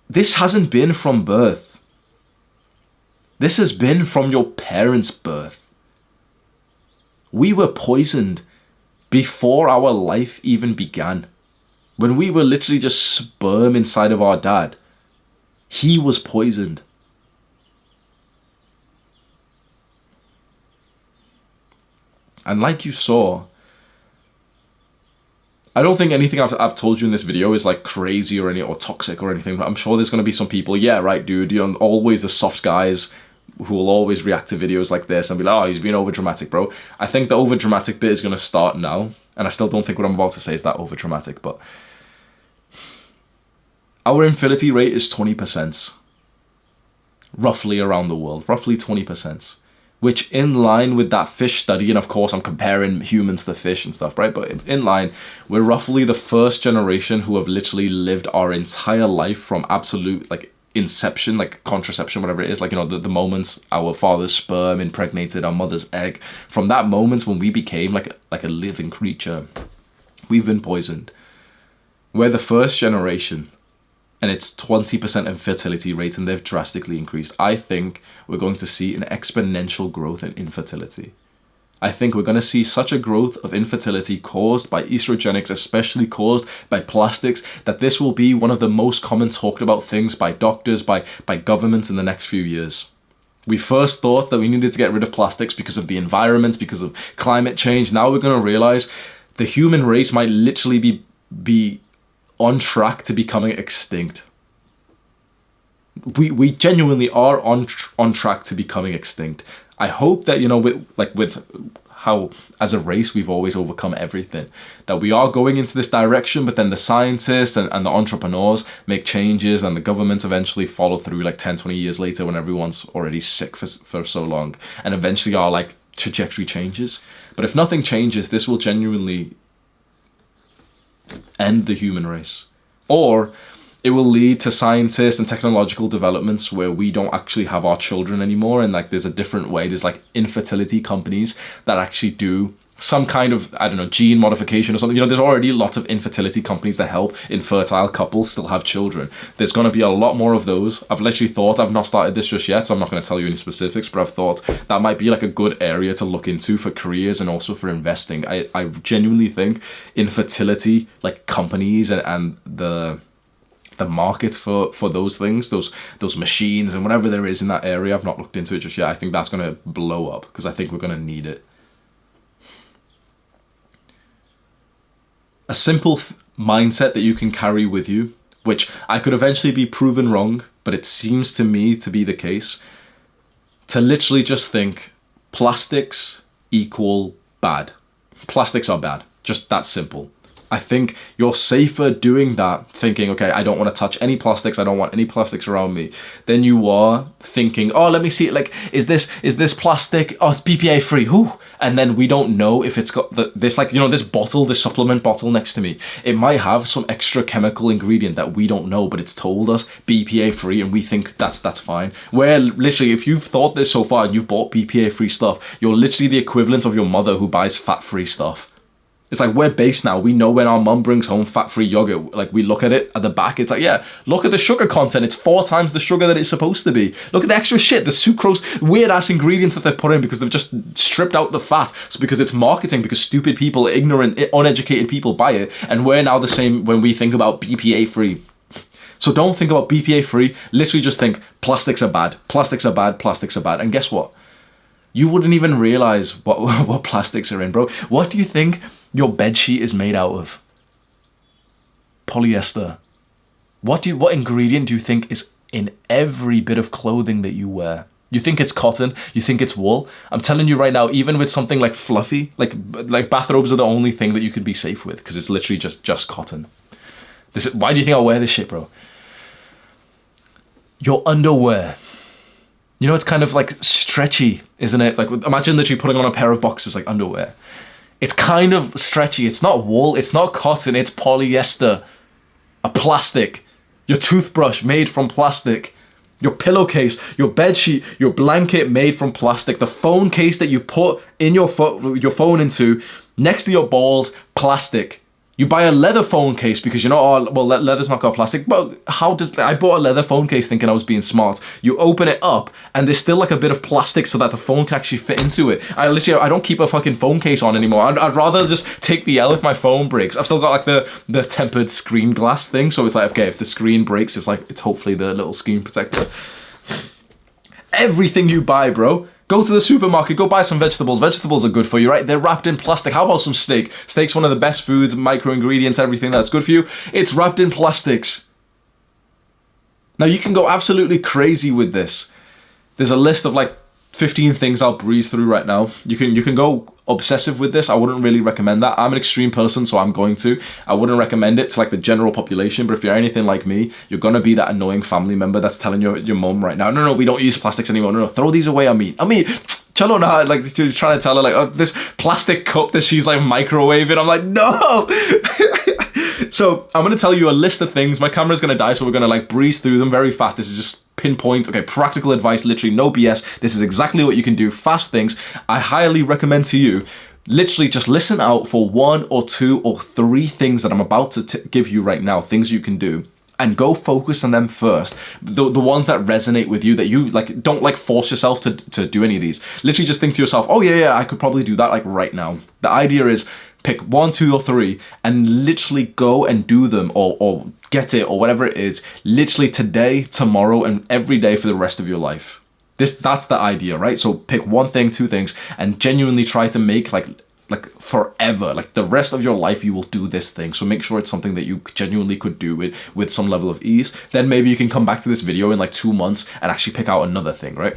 this hasn't been from birth. This has been from your parents' birth. We were poisoned before our life even began. When we were literally just sperm inside of our dad, he was poisoned. And like you saw, I don't think anything I've told you in this video is like crazy or toxic or anything, but I'm sure there's going to be some people, yeah, right, dude, you know, always the soft guys who will always react to videos like this and be like, oh, he's being over dramatic, bro. I think the over dramatic bit is going to start now, and I still don't think what I'm about to say is that over dramatic, but our infertility rate is 20%, roughly around the world, roughly 20%. Which in line with that fish study, and of course I'm comparing humans to fish and stuff, right? But in line, we're roughly the first generation who have literally lived our entire life from absolute like inception, like contraception, whatever it is, like, you know, the moments our father's sperm impregnated our mother's egg, from that moment when we became like a living creature, we've been poisoned. We're the first generation. And it's 20% infertility rate, and they've drastically increased. I think we're going to see an exponential growth in infertility. I think we're going to see such a growth of infertility caused by estrogenics, especially caused by plastics, that this will be one of the most common talked about things by doctors, by governments in the next few years. We first thought that we needed to get rid of plastics because of the environment, because of climate change. Now we're going to realize the human race might literally be on track to becoming extinct. We genuinely are on track to becoming extinct. I hope that, you know, with how as a race we've always overcome everything, that we are going into this direction, but then the scientists and the entrepreneurs make changes and the governments eventually follow through like 10, 20 years later when everyone's already sick for so long, and eventually our like trajectory changes. But if nothing changes, this will genuinely end the human race. Or it will lead to scientists and technological developments where we don't actually have our children anymore, and like there's a different way. There's like infertility companies that actually do some kind of, I don't know, gene modification or something. You know, there's already lots of infertility companies that help infertile couples still have children. There's going to be a lot more of those. I've literally thought, I've not started this just yet, so I'm not going to tell you any specifics, but I've thought that might be like a good area to look into for careers and also for investing. I genuinely think infertility, like companies and the market for those things, those machines and whatever there is in that area, I've not looked into it just yet. I think that's going to blow up because I think we're going to need it. A simple mindset that you can carry with you, which I could eventually be proven wrong, but it seems to me to be the case, to literally just think plastics equal bad. Plastics are bad. Just that simple. I think you're safer doing that, thinking, okay, I don't want to touch any plastics, I don't want any plastics around me, than you are thinking, oh, let me see, like, is this plastic? Oh, it's BPA free. Whew. And then we don't know if it's got this, like, you know, this bottle, this supplement bottle next to me. It might have some extra chemical ingredient that we don't know, but it's told us BPA free, and we think that's fine. Where literally, if you've thought this so far and you've bought BPA free stuff, you're literally the equivalent of your mother who buys fat free stuff. It's like we're based now. We know when our mum brings home fat-free yogurt, like we look at it at the back, it's like, yeah, look at the sugar content. It's 4 times the sugar that it's supposed to be. Look at the extra shit, the sucrose, weird-ass ingredients that they've put in because they've just stripped out the fat. So because it's marketing, because stupid people, ignorant, uneducated people buy it. And we're now the same when we think about BPA-free. So don't think about BPA-free. Literally just think plastics are bad. Plastics are bad. Plastics are bad. And guess what? You wouldn't even realize what plastics are in, bro. What do you think your bedsheet is made out of? Polyester. What ingredient do you think is in every bit of clothing that you wear? You think it's cotton? You think it's wool? I'm telling you right now, even with something like fluffy, like bathrobes are the only thing that you could be safe with because it's literally just cotton. Why do you think I wear this shit, bro? Your underwear. You know, it's kind of like stretchy, isn't it? Like imagine literally putting on a pair of boxers like underwear. It's kind of stretchy. It's not wool. It's not cotton. It's polyester. A plastic. Your toothbrush made from plastic. Your pillowcase, your bedsheet, your blanket made from plastic. The phone case that you put in your phone into next to your balls, plastic. You buy a leather phone case because you know, oh, well, leather's not got plastic. But I bought a leather phone case thinking I was being smart. You open it up and there's still like a bit of plastic so that the phone can actually fit into it. I don't keep a fucking phone case on anymore. I'd rather just take the L if my phone breaks. I've still got like the tempered screen glass thing. So it's like, okay, if the screen breaks, it's hopefully the little screen protector. Everything you buy, bro. Go to the supermarket, go buy some vegetables. Vegetables are good for you, right? They're wrapped in plastic. How about some steak? Steak's one of the best foods, micro ingredients, everything that's good for you. It's wrapped in plastics. Now you can go absolutely crazy with this. There's a list of like 15 things I'll breeze through right now. You can go obsessive with this. I wouldn't really recommend that. I'm an extreme person, so I'm going to. I wouldn't recommend it to like the general population, but if you're anything like me, you're gonna be that annoying family member that's telling your mom right now, no, we don't use plastics anymore. No, throw these away. I mean, chalo na, like you're trying to tell her like, oh, this plastic cup that she's like microwaving. I'm like, no. So I'm gonna tell you a list of things. My camera's gonna die, so we're gonna like breeze through them very fast. This is just pinpoint, okay, practical advice, literally no BS. This is exactly what you can do, fast things. I highly recommend to you, literally just listen out for 1 or 2 or 3 things that I'm about to give you right now, things you can do. and go focus on them first. The ones that resonate with you, that you like, don't like force yourself to do any of these. Literally just think to yourself, oh yeah, I could probably do that like right now. The idea is pick 1, 2, or 3 and literally go and do them, or get it, or whatever it is, literally today, tomorrow, and every day for the rest of your life. That's the idea, right? So pick 1 thing, 2 things, and genuinely try to make like forever, like the rest of your life you will do this thing. So make sure it's something that you genuinely could do with some level of ease. Then maybe you can come back to this video in like 2 months and actually pick out another thing, right?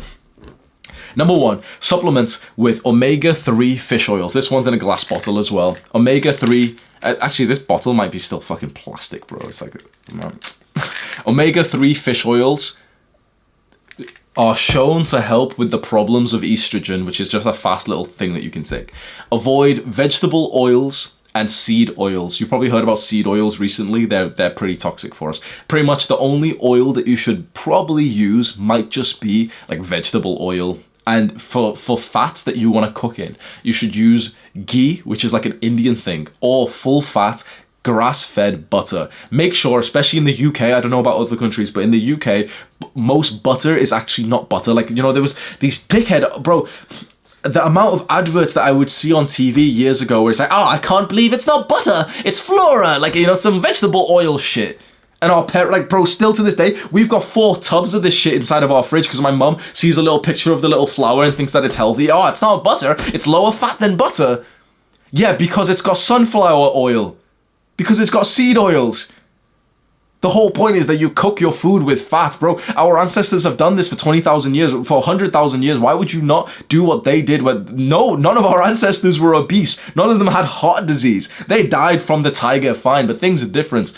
Number 1, supplements with omega-3 fish oils. This one's in a glass bottle as well. Omega-3, actually this bottle might be still fucking plastic, bro. It's like, man. Omega-3 fish oils are shown to help with the problems of estrogen, which is just a fast little thing that you can take. Avoid vegetable oils and seed oils. You've probably heard about seed oils recently. They're pretty toxic for us. Pretty much the only oil that you should probably use might just be like vegetable oil. And for fats that you want to cook in, you should use ghee, which is like an Indian thing, or full fat grass-fed butter. Make sure, especially in the UK, I don't know about other countries, but in the UK, most butter is actually not butter. Like, you know, there was these dickhead, bro, the amount of adverts that I would see on TV years ago where it's like, oh, I can't believe it's not butter, it's flora, like, you know, some vegetable oil shit. And our parent, like, bro, still to this day, we've got 4 tubs of this shit inside of our fridge because my mum sees a little picture of the little flour and thinks that it's healthy. Oh, it's not butter, it's lower fat than butter. Yeah, because it's got sunflower oil. Because it's got seed oils. The whole point is that you cook your food with fat, bro. Our ancestors have done this for 20,000 years, for 100,000 years. Why would you not do what they did? No, none of our ancestors were obese. None of them had heart disease. They died from the tiger, fine, but things are different.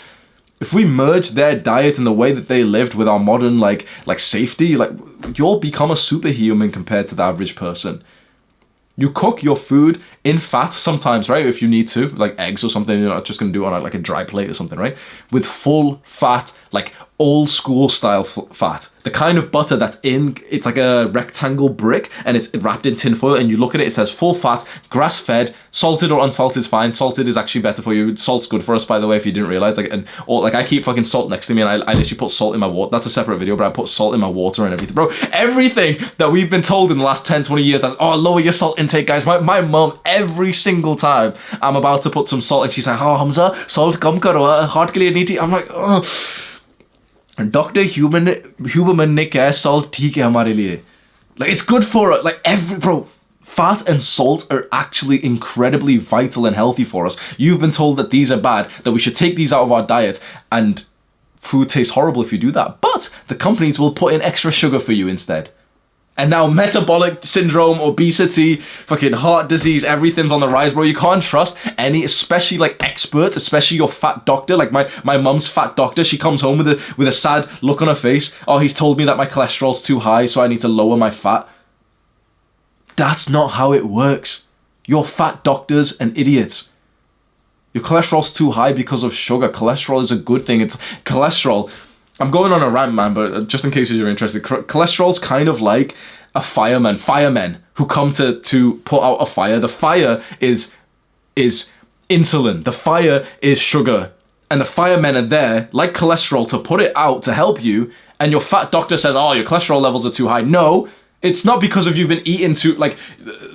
If we merge their diet and the way that they lived with our modern, like safety, like, you'll become a superhuman compared to the average person. You cook your food in fat sometimes, right? If you need to, like eggs or something, you're not just going to do it on like a dry plate or something, right? With full fat, like old school style fat. The kind of butter that's it's like a rectangle brick and it's wrapped in tin foil, and you look at it, it says full fat, grass fed, salted or unsalted is fine. Salted is actually better for you. Salt's good for us, by the way, if you didn't realize. Like, I keep fucking salt next to me, and I literally put salt in my water. That's a separate video, but I put salt in my water and everything. Bro, everything that we've been told in the last 10, 20 years, that's, oh, lower your salt intake, guys. My mum, every single time I'm about to put some salt, and she's like, oh, Hamza, salt kam karo, heart ke liye nahi. I'm like, oh. Dr. Huberman ne kya hai, salt theek hai hamare liye. Like, it's good for it. Like, bro, fat and salt are actually incredibly vital and healthy for us. You've been told that these are bad, that we should take these out of our diet, and food tastes horrible if you do that. But the companies will put in extra sugar for you instead. And now metabolic syndrome, obesity, fucking heart disease, everything's on the rise, bro. You can't trust any, especially like experts, especially your fat doctor. Like my mum's fat doctor, she comes home with a sad look on her face. Oh, he's told me that my cholesterol's too high, so I need to lower my fat. That's not how it works. Your fat doctor's an idiot. Your cholesterol's too high because of sugar. Cholesterol is a good thing. It's cholesterol. I'm going on a rant, man, but just in case you're interested, cholesterol's kind of like a firemen who come to put out a fire. The fire is insulin. The fire is sugar. And the firemen are there, like cholesterol, to put it out, to help you. And your fat doctor says, oh, your cholesterol levels are too high. No, it's not because of you've been eating too, like,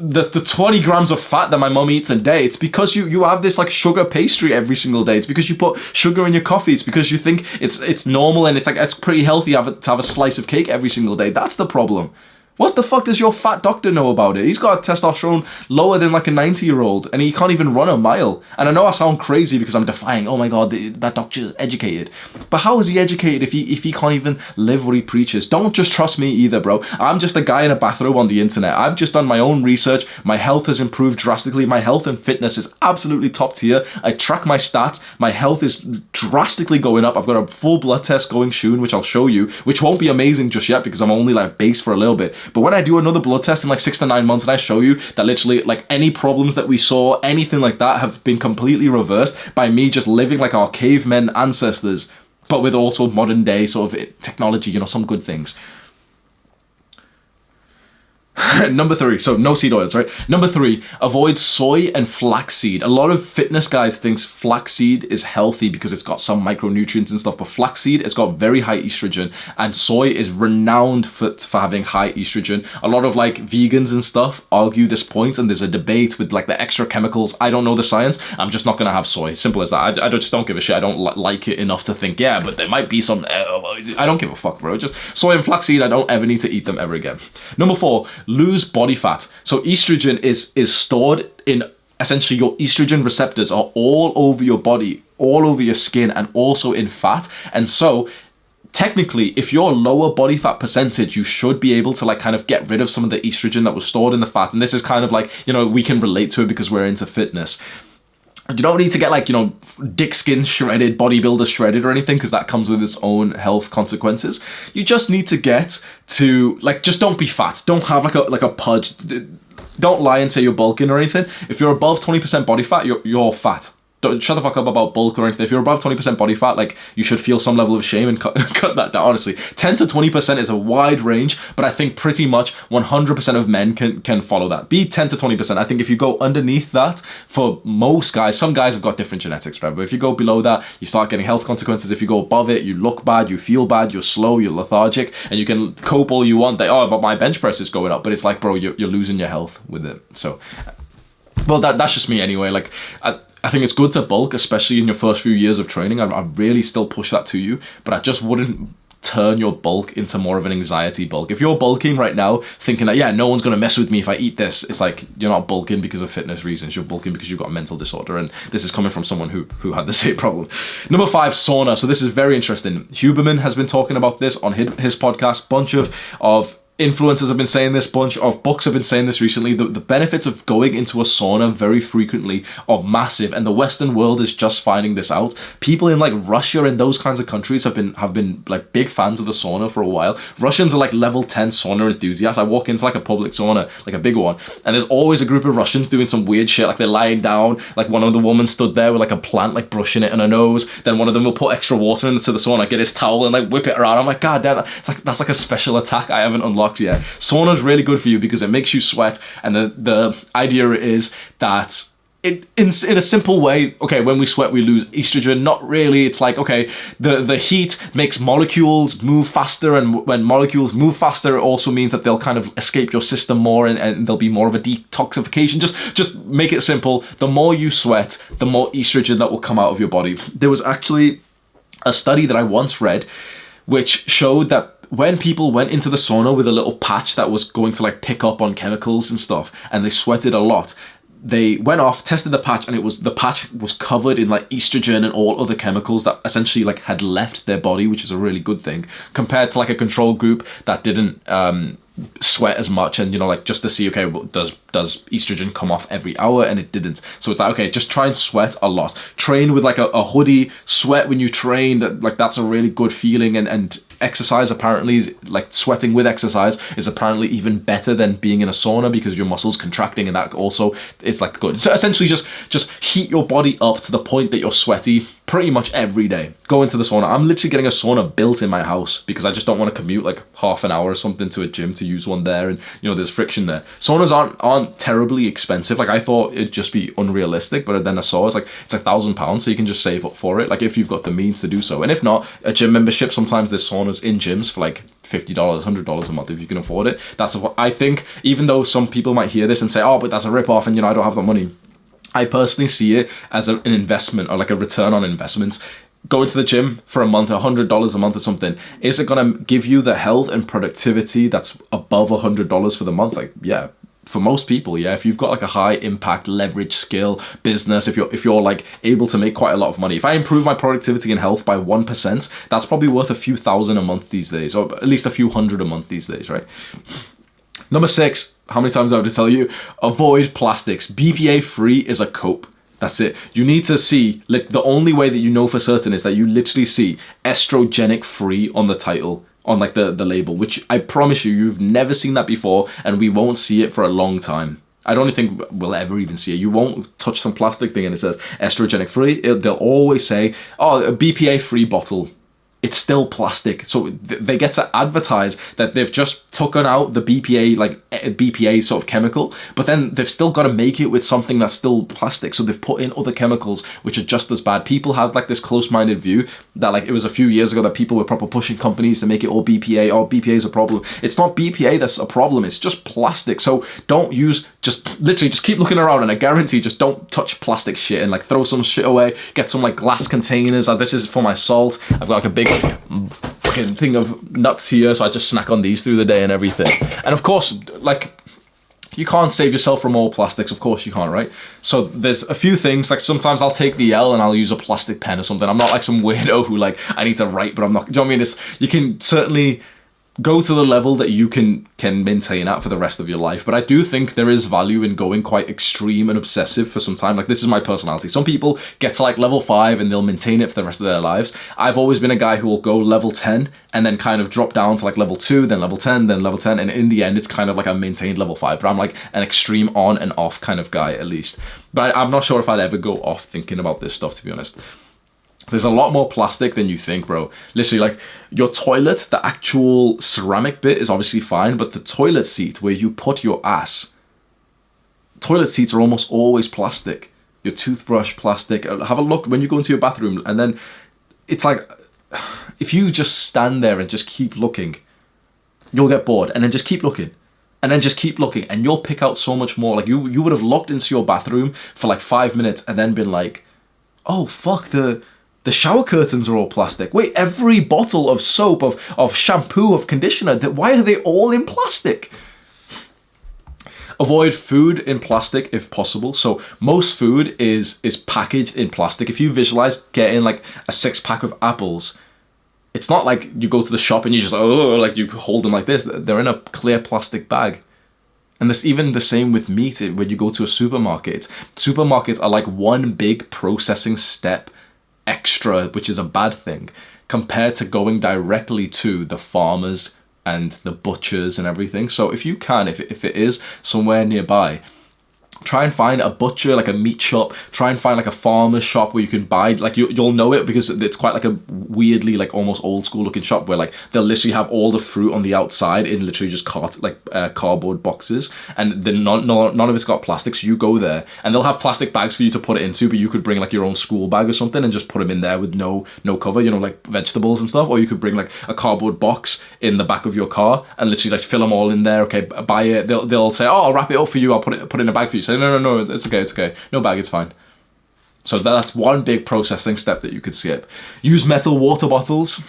the 20 grams of fat that my mum eats a day. It's because you have this like sugar pastry every single day. It's because you put sugar in your coffee. It's because you think it's normal, and it's like, it's pretty healthy to have a slice of cake every single day. That's the problem. What the fuck does your fat doctor know about it? He's got a testosterone lower than like a 90-year-old, and he can't even run a mile. And I know I sound crazy because I'm defying, oh my god, that doctor is educated. But how is he educated if he can't even live what he preaches? Don't just trust me either, bro. I'm just a guy in a bathrobe on the internet. I've just done my own research. My health has improved drastically. My health and fitness is absolutely top tier. I track my stats. My health is drastically going up. I've got a full blood test going soon, which I'll show you, which won't be amazing just yet because I'm only like base for a little bit. But when I do another blood test in like 6 to 9 months and I show you that literally like any problems that we saw, anything like that, have been completely reversed by me just living like our cavemen ancestors, but with also modern day sort of technology, you know, some good things. Number 3, so no seed oils, right? Number 3, avoid soy and flaxseed. A lot of fitness guys thinks flaxseed is healthy because it's got some micronutrients and stuff, but flaxseed has got very high estrogen, and soy is renowned for having high estrogen. A lot of like vegans and stuff argue this point, and there's a debate with like the extra chemicals. I don't know the science. I'm just not gonna have soy. Simple as that. I just don't give a shit. I don't like it enough to think, yeah, but there might be some. I don't give a fuck, bro. Just soy and flaxseed. I don't ever need to eat them ever again. Number 4, lose body fat. So estrogen is stored in, essentially your estrogen receptors are all over your body, all over your skin, and also in fat. And so technically, if you're lower body fat percentage, you should be able to like kind of get rid of some of the estrogen that was stored in the fat. And this is kind of like, you know, we can relate to it because we're into fitness. You don't need to get like, you know, dick skin shredded, bodybuilder shredded or anything, because that comes with its own health consequences. You just need to get to like, just don't be fat. Don't have like a pudge. Don't lie and say you're bulking or anything. If you're above 20% body fat, you're fat. Don't shut the fuck up about bulk or anything. If you're above 20% body fat, like, you should feel some level of shame and cut that down, honestly. 10 to 20% is a wide range, but I think pretty much 100% of men can follow that. Be 10 to 20%. I think if you go underneath that, for most guys, some guys have got different genetics, right? But if you go below that, you start getting health consequences. If you go above it, you look bad, you feel bad, you're slow, you're lethargic, and you can cope all you want. That, oh, but my bench press is going up. But it's like, bro, you're losing your health with it. So, well, that's just me anyway. Like, I think it's good to bulk, especially in your first few years of training. I really still push that to you, but I just wouldn't turn your bulk into more of an anxiety bulk. If you're bulking right now thinking that, yeah, no one's going to mess with me if I eat this, it's like, you're not bulking because of fitness reasons. You're bulking because you've got a mental disorder, and this is coming from someone who had the same problem. Number 5, sauna. So this is very interesting. Huberman has been talking about this on his podcast. Bunch of influencers have been saying this, bunch of books have been saying this recently. The benefits of going into a sauna very frequently are massive, and the Western world is just finding this out. People in like Russia and those kinds of countries have been like big fans of the sauna for a while. Russians are like level 10 sauna enthusiasts. I walk into like a public sauna, like a bigger one, and there's always a group of Russians doing some weird shit, like they're lying down, like one of the women stood there with like a plant, like brushing it on her nose. Then one of them will put extra water into the sauna, get his towel and like whip it around. I'm like, god damn, that's like a special attack I haven't unlocked yet. Sauna is really good for you because it makes you sweat, and the idea is that in a simple way, okay, when we sweat we lose estrogen. Not really. It's like, okay, the heat makes molecules move faster, and when molecules move faster, it also means that they'll kind of escape your system more, and there'll be more of a detoxification. Just make it simple. The more you sweat, the more estrogen that will come out of your body. There was actually a study that I once read which showed that when people went into the sauna with a little patch that was going to like pick up on chemicals and stuff, and they sweated a lot, they went off, tested the patch, and the patch was covered in like estrogen and all other chemicals that essentially like had left their body, which is a really good thing, compared to like a control group that didn't sweat as much, and, you know, like just to see, okay, well, does estrogen come off every hour, and it didn't. So it's like, okay, just try and sweat a lot, train with like a hoodie, sweat when you train. That's a really good feeling, and exercise apparently, like sweating with exercise, is apparently even better than being in a sauna because your muscles contracting, and that also, it's like good. So essentially just heat your body up to the point that you're sweaty pretty much every day. Go into the sauna. I'm literally getting a sauna built in my house because I just don't want to commute like half an hour or something to a gym to use one there, and, you know, there's friction there. Saunas aren't terribly expensive. Like, I thought it'd just be unrealistic, but then I saw it's £1,000, so you can just save up for it, like if you've got the means to do so. And if not, a gym membership, sometimes there's saunas in gyms for like $50, $100 a month if you can afford it. That's what I think. Even though some people might hear this and say, oh, but that's a rip-off, and, you know, I don't have the money, I personally see it as an investment, or like a return on investment. Going to the gym for a month, $100 a month or something, is it going to give you the health and productivity that's above $100 for the month? Like, yeah, for most people, yeah. If you've got like a high impact leverage skill business, if you're like able to make quite a lot of money, if I improve my productivity and health by 1%, that's probably worth a few thousand a month these days, or at least a few hundred a month these days, right? Number 6, how many times do I have to tell you? Avoid plastics. BPA free is a cope. That's it. You need to see, like, the only way that you know for certain is that you literally see estrogenic free on the title, on like the label, which I promise you've never seen that before, and we won't see it for a long time. I don't think we'll ever even see it. You won't touch some plastic thing and it says estrogenic free. They'll always say, oh, a BPA free bottle. it's still plastic. So they get to advertise that they've just taken out the BPA, like BPA sort of chemical, but then they've still got to make it with something that's still plastic. So they've put in other chemicals which are just as bad. People have like this close-minded view that like it was a few years ago that people were proper pushing companies to make it all BPA. Oh, BPA is a problem. It's not BPA that's a problem. It's just plastic. So don't use, just literally just keep looking around, and I guarantee just don't touch plastic shit, and like throw some shit away. Get some like glass containers. This is for my salt. I've got like a big fucking thing of nuts here, so I just snack on these through the day and everything. And of course, like, you can't save yourself from all plastics, of course you can't, right? So there's a few things, like sometimes I'll take the L and I'll use a plastic pen or something. I'm not like some weirdo who like, I need to write, but I'm not, do you know what I mean? You can certainly go to the level that you can maintain at for the rest of your life. But I do think there is value in going quite extreme and obsessive for some time. Like, this is my personality. Some people get to like level 5 and they'll maintain it for the rest of their lives. I've always been a guy who will go level 10 and then kind of drop down to like level 2, then level 10, then level 10. And in the end, it's kind of like a maintained level 5. But I'm like an extreme on and off kind of guy, at least. But I'm not sure if I'd ever go off thinking about this stuff, to be honest. There's a lot more plastic than you think, bro. Literally, like, your toilet, the actual ceramic bit is obviously fine, but the toilet seat where you put your ass, toilet seats are almost always plastic. Your toothbrush, plastic. Have a look when you go into your bathroom, and then it's like, if you just stand there and just keep looking, you'll get bored, and then just keep looking. And then just keep looking, and you'll pick out so much more. Like, you would have looked into your bathroom for like 5 minutes and then been like, oh, fuck, the shower curtains are all plastic. Wait, every bottle of soap, of shampoo, of conditioner, why are they all in plastic? Avoid food in plastic if possible. So most food is packaged in plastic. If you visualize getting like a 6-pack of apples, it's not like you go to the shop and you just, oh, like you hold them like this. They're in a clear plastic bag. And this even the same with meat when you go to a supermarket. Supermarkets are like one big processing step extra, which is a bad thing, compared to going directly to the farmers and the butchers and everything. So if you can, if it is somewhere nearby, try and find a butcher, like a meat shop. Try and find like a farmer's shop where you can buy, like you'll know it because it's quite like a weirdly like almost old school looking shop where like they'll literally have all the fruit on the outside in literally just cardboard boxes, and then none of it's got plastic. So you go there and they'll have plastic bags for you to put it into, but you could bring like your own school bag or something and just put them in there with no cover, you know, like vegetables and stuff. Or you could bring like a cardboard box in the back of your car and literally like fill them all in there. Okay, buy it. They'll say, oh, I'll wrap it up for you. I'll put it in a bag for you. Say, no, it's okay. No bag, it's fine. So that's one big processing step that you could skip. Use metal water bottles.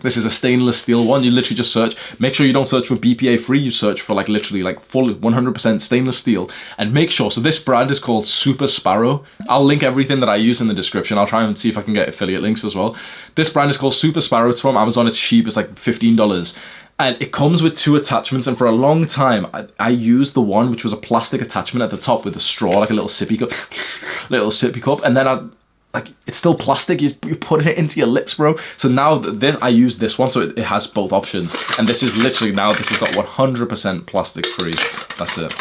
This is a stainless steel one. You literally just search. Make sure you don't search for BPA free. You search for like literally like full 100% stainless steel. And make sure, so this brand is called Super Sparrow. I'll link everything that I use in the description. I'll try and see if I can get affiliate links as well. This brand is called Super Sparrow. It's from Amazon. It's cheap. It's like $15. And it comes with 2 attachments, and for a long time, I used the one which was a plastic attachment at the top with a straw, like a little sippy cup, and then it's still plastic. You put it into your lips, bro. So now I use this one, so it has both options, and this is literally now this has got 100% plastic free. That's it.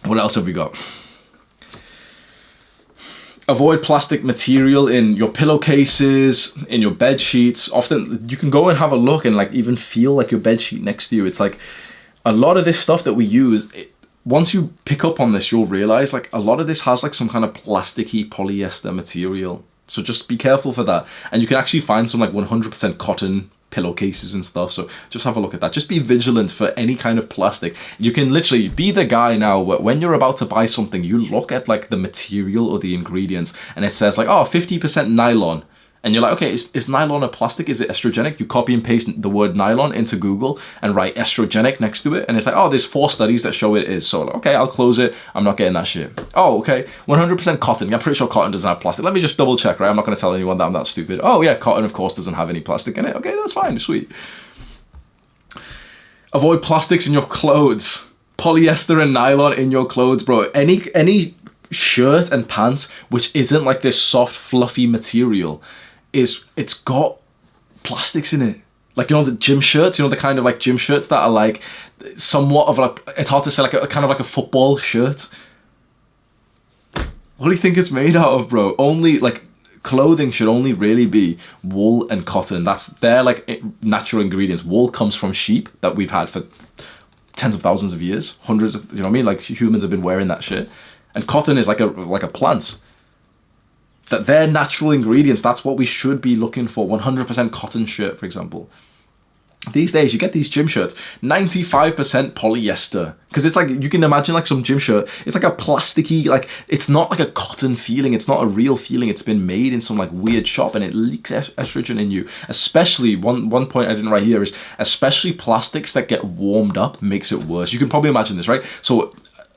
What else have we got? Avoid plastic material in your pillowcases, in your bed sheets. Often you can go and have a look and like even feel like your bed sheet next to you. It's like a lot of this stuff that we use, once you pick up on this, you'll realize like a lot of this has like some kind of plasticky polyester material. So just be careful for that. And you can actually find some like 100% cotton pillowcases and stuff, so just have a look at that. Just be vigilant for any kind of plastic. You can literally be the guy now where when you're about to buy something, you look at like the material or the ingredients and it says like, oh, 50% nylon, and you're like, okay, is nylon a plastic? Is it estrogenic? You copy and paste the word nylon into Google and write estrogenic next to it, and it's like, oh, there's 4 studies that show it is. So like, okay, I'll close it. I'm not getting that shit. Oh, okay, 100% cotton. I'm pretty sure cotton doesn't have plastic. Let me just double check, right? I'm not going to tell anyone that I'm that stupid. Oh yeah, cotton of course doesn't have any plastic in it. Okay, that's fine, sweet. Avoid plastics in your clothes. Polyester and nylon in your clothes, bro. Any shirt and pants which isn't like this soft fluffy material, it's got plastics in it. Like, you know, the gym shirts, you know, the kind of like gym shirts that are like somewhat of like, it's hard to say, like a kind of like a football shirt. What do you think it's made out of, bro? Only like clothing should only really be wool and cotton. That's their like natural ingredients. Wool comes from sheep that we've had for tens of thousands of years, hundreds of, you know what I mean? Like humans have been wearing that shit. And cotton is like a plant. That they're natural ingredients. That's what we should be looking for. 100% cotton shirt, for example. These days, you get these gym shirts, 95% polyester. Because it's like, you can imagine like some gym shirt, it's like a plasticky, like, it's not like a cotton feeling. It's not a real feeling. It's been made in some like weird shop and it leaks estrogen in you. Especially, one point I didn't write here is, especially plastics that get warmed up makes it worse. You can probably imagine this, right? So,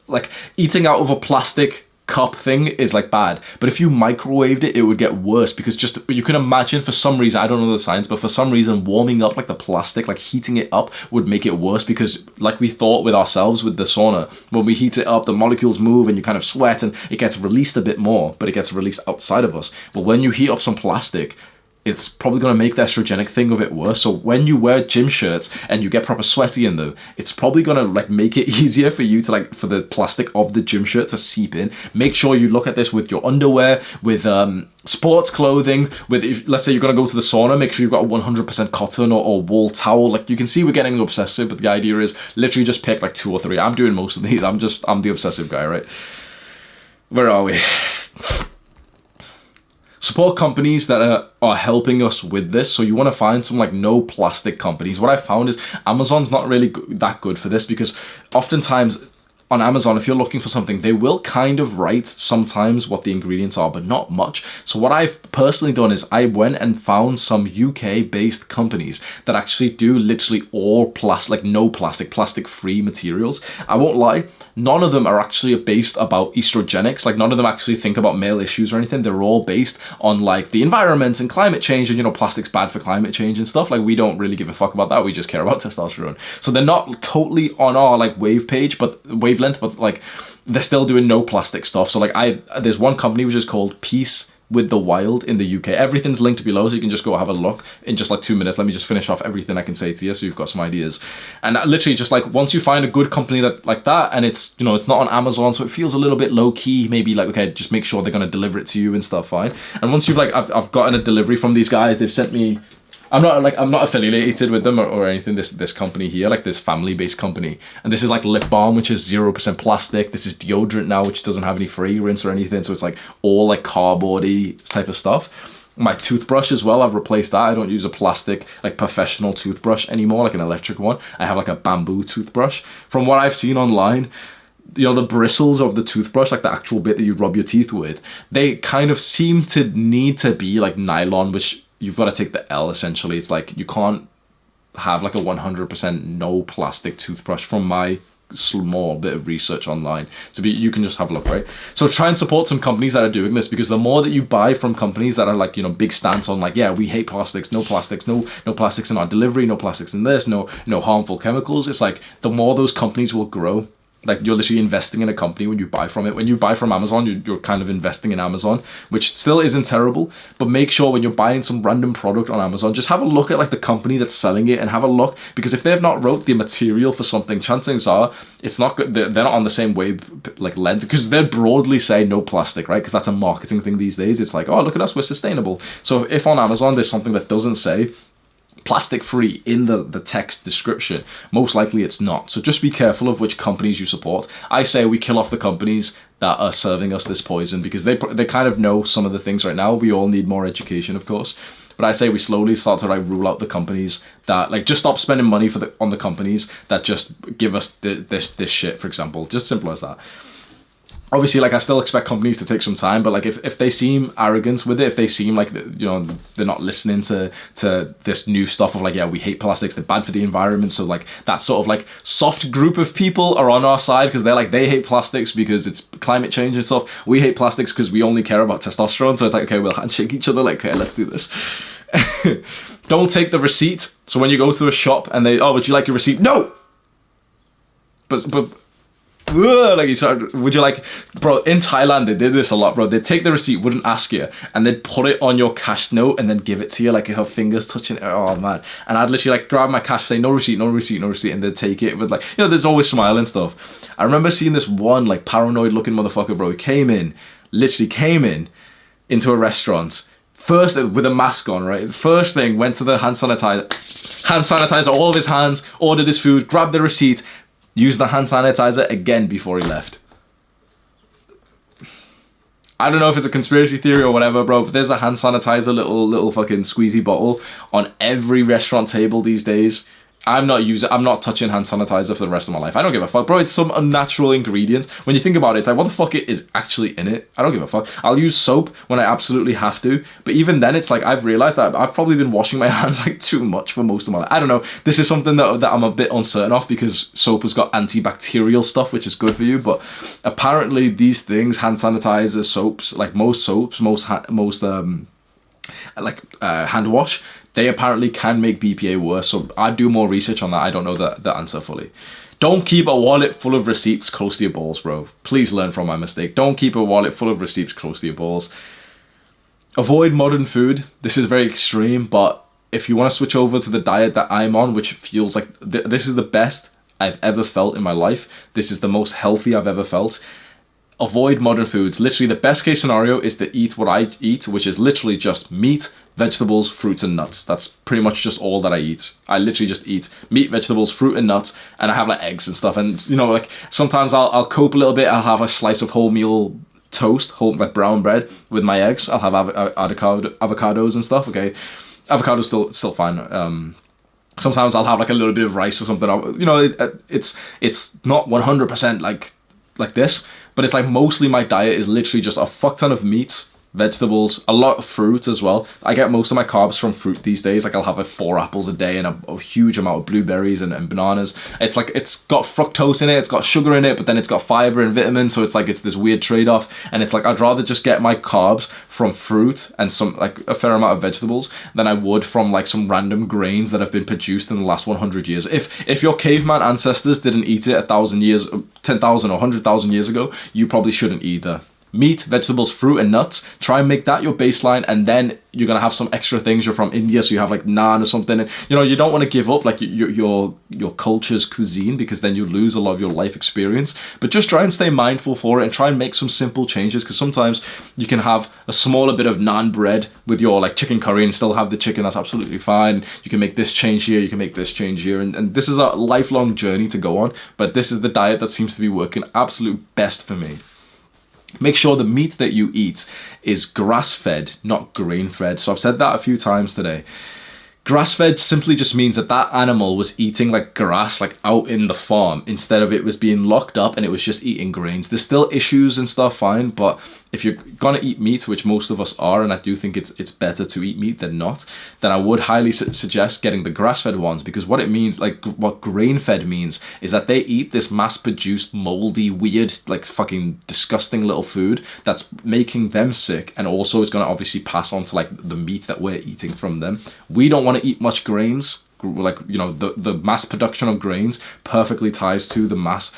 like, eating out of a plastic cup thing is like bad, but if you microwaved it, it would get worse, because just, you can imagine, for some reason, I don't know the science, but for some reason warming up like the plastic, like heating it up, would make it worse, because like we thought with ourselves with the sauna, when we heat it up, the molecules move and you kind of sweat and it gets released a bit more, but it gets released outside of us. But when you heat up some plastic, it's probably going to make the estrogenic thing of it worse. So when you wear gym shirts and you get proper sweaty in them, it's probably going to like make it easier for you to like, for the plastic of the gym shirt to seep in. Make sure you look at this with your underwear, with sports clothing, with, if, let's say you're going to go to the sauna, make sure you've got a 100% cotton or wool towel. Like, you can see we're getting obsessive, but the idea is literally just pick like 2 or 3. I'm doing most of these. I'm the obsessive guy, right? Where are we? Support companies that are helping us with this. So you want to find some like no plastic companies. What I found is Amazon's not really that good for this, because oftentimes on Amazon, if you're looking for something, they will kind of write sometimes what the ingredients are, but not much. So what I've personally done is I went and found some UK-based companies that actually do literally all plastic, like no plastic-free materials. I won't lie, none of them are actually based about estrogenics. Like, none of them actually think about male issues or anything. They're all based on like the environment and climate change, and, you know, plastic's bad for climate change and stuff. Like, we don't really give a fuck about that. We just care about testosterone. So they're not totally on our like wavelength, but like they're still doing no plastic stuff. So like there's one company which is called Peace with the Wild in the UK. Everything's linked below, so you can just go have a look in just like 2 minutes. Let me just finish off everything I can say to you, so you've got some ideas. And literally just like, once you find a good company that like that, and it's, you know, it's not on Amazon, so it feels a little bit low key, maybe like, okay, just make sure they're going to deliver it to you and stuff, fine. And once you've like, I've gotten a delivery from these guys, they've sent me, I'm not affiliated with them or anything, this company here, like this family-based company. And this is like lip balm, which is 0% plastic. This is deodorant now, which doesn't have any fragrance or anything. So it's like all like cardboardy type of stuff. My toothbrush as well, I've replaced that. I don't use a plastic, like professional toothbrush anymore, like an electric one. I have like a bamboo toothbrush. From what I've seen online, you know, the bristles of the toothbrush, like the actual bit that you rub your teeth with, they kind of seem to need to be like nylon, which you've got to take the L essentially. It's like, you can't have like a 100% no plastic toothbrush, from my small bit of research online. So you can just have a look, right? So try and support some companies that are doing this, because the more that you buy from companies that are like, you know, big stance on like, yeah, we hate plastics, no plastics, no plastics in our delivery, no plastics in this, no harmful chemicals, it's like the more those companies will grow. Like, you're literally investing in a company when you buy from it. When you buy from Amazon, you're kind of investing in Amazon, which still isn't terrible. But make sure when you're buying some random product on Amazon, just have a look at like the company that's selling it, and have a look, because if they've not wrote the material for something, chances are it's not good. They're not on the same wave like length, because they broadly say no plastic, right? Because that's a marketing thing these days. It's like, oh, look at us, we're sustainable. So if on Amazon there's something that doesn't say plastic free in the text description, most likely it's not. So just be careful of which companies you support. I say we kill off the companies that are serving us this poison, because they kind of know some of the things right now. We all need more education, of course, but I say we slowly start to like rule out the companies that like, just stop spending money on the companies that just give us this shit, for example. Just simple as that. Obviously, like, I still expect companies to take some time, but like, if they seem arrogant with it, if they seem like, you know, they're not listening to this new stuff of like, yeah, we hate plastics, they're bad for the environment. So like, that sort of like soft group of people are on our side, because they're like, they hate plastics because it's climate change and stuff. We hate plastics because we only care about testosterone. So it's like, okay, we'll handshake each other, like, okay, let's do this. Don't take the receipt. So when you go to a shop and they, oh, would you like your receipt? No! But like, would you like, bro, in Thailand they did this a lot, bro. They'd take the receipt, wouldn't ask you, and they'd put it on your cash note and then give it to you, like her fingers touching it. Oh man. And I'd literally like grab my cash, say no receipt, and they'd take it with like, you know, there's always smile and stuff. I remember seeing this one like paranoid looking motherfucker, bro. He literally came in into a restaurant First, with a mask on, right? First thing, went to the hand sanitizer all of his hands, ordered his food, grabbed the receipt, used the hand sanitizer again before he left. I don't know if it's a conspiracy theory or whatever, bro, but there's a hand sanitizer little fucking squeezy bottle on every restaurant table these days. I'm not touching hand sanitizer for the rest of my life. I don't give a fuck, bro. It's some unnatural ingredient. When you think about it, it's like, what the fuck is actually in it? I don't give a fuck. I'll use soap when I absolutely have to. But even then, it's like, I've realized that I've probably been washing my hands like too much for most of my life. I don't know. This is something that I'm a bit uncertain of, because soap has got antibacterial stuff, which is good for you. But apparently these things, hand sanitizer, soaps, like most soaps, hand wash, they apparently can make BPA worse. So I'd do more research on that. I don't know the answer fully. Don't keep a wallet full of receipts close to your balls, bro. Please learn from my mistake. Don't keep a wallet full of receipts close to your balls. Avoid modern food. This is very extreme, but if you want to switch over to the diet that I'm on, which feels like this is the best I've ever felt in my life. This is the most healthy I've ever felt. Avoid modern foods. Literally, the best case scenario is to eat what I eat, which is literally just meat, vegetables, fruits, and nuts. That's pretty much just all that I eat. I literally just eat meat, vegetables, fruit, and nuts, and I have like eggs and stuff. And you know, like sometimes I'll cope a little bit. I'll have a slice of wholemeal toast, like brown bread with my eggs. I'll have avocados and stuff. Okay, avocados still fine. Sometimes I'll have like a little bit of rice or something. You know, it's not 100% like this, but it's like mostly my diet is literally just a fuck ton of meat, vegetables, a lot of fruit as well. I get most of my carbs from fruit these days. Like I'll have like 4 apples a day and a huge amount of blueberries and bananas. It's like, it's got fructose in it, it's got sugar in it, but then it's got fiber and vitamins. So it's like, it's this weird trade-off. And it's like, I'd rather just get my carbs from fruit and some like a fair amount of vegetables than I would from like some random grains that have been produced in the last 100 years. If your caveman ancestors didn't eat it 1,000 years, 10,000 or 100,000 years ago, you probably shouldn't either. Meat, vegetables, fruit, and nuts. Try and make that your baseline, and then you're gonna have some extra things. You're from India, so you have like naan or something. And you know, you don't want to give up like your culture's cuisine, because then you lose a lot of your life experience. But just try and stay mindful for it, and try and make some simple changes, because sometimes you can have a smaller bit of naan bread with your like chicken curry and still have the chicken. That's absolutely fine. You can make this change here. You can make this change here, and this is a lifelong journey to go on. But this is the diet that seems to be working absolute best for me. Make sure the meat that you eat is grass-fed, not grain-fed. So I've said that a few times today. Grass-fed simply just means that that animal was eating like grass, like out in the farm, instead of it was being locked up and it was just eating grains. There's still issues and stuff, fine, but if you're gonna eat meat, which most of us are, and I do think it's better to eat meat than not, then I would highly suggest getting the grass-fed ones, because what it means, like what grain-fed means, is that they eat this mass-produced, moldy, weird, like fucking disgusting little food that's making them sick, and also is gonna obviously pass on to like the meat that we're eating from them. We don't want to eat much grains. Like, you know, the mass production of grains perfectly ties to the mass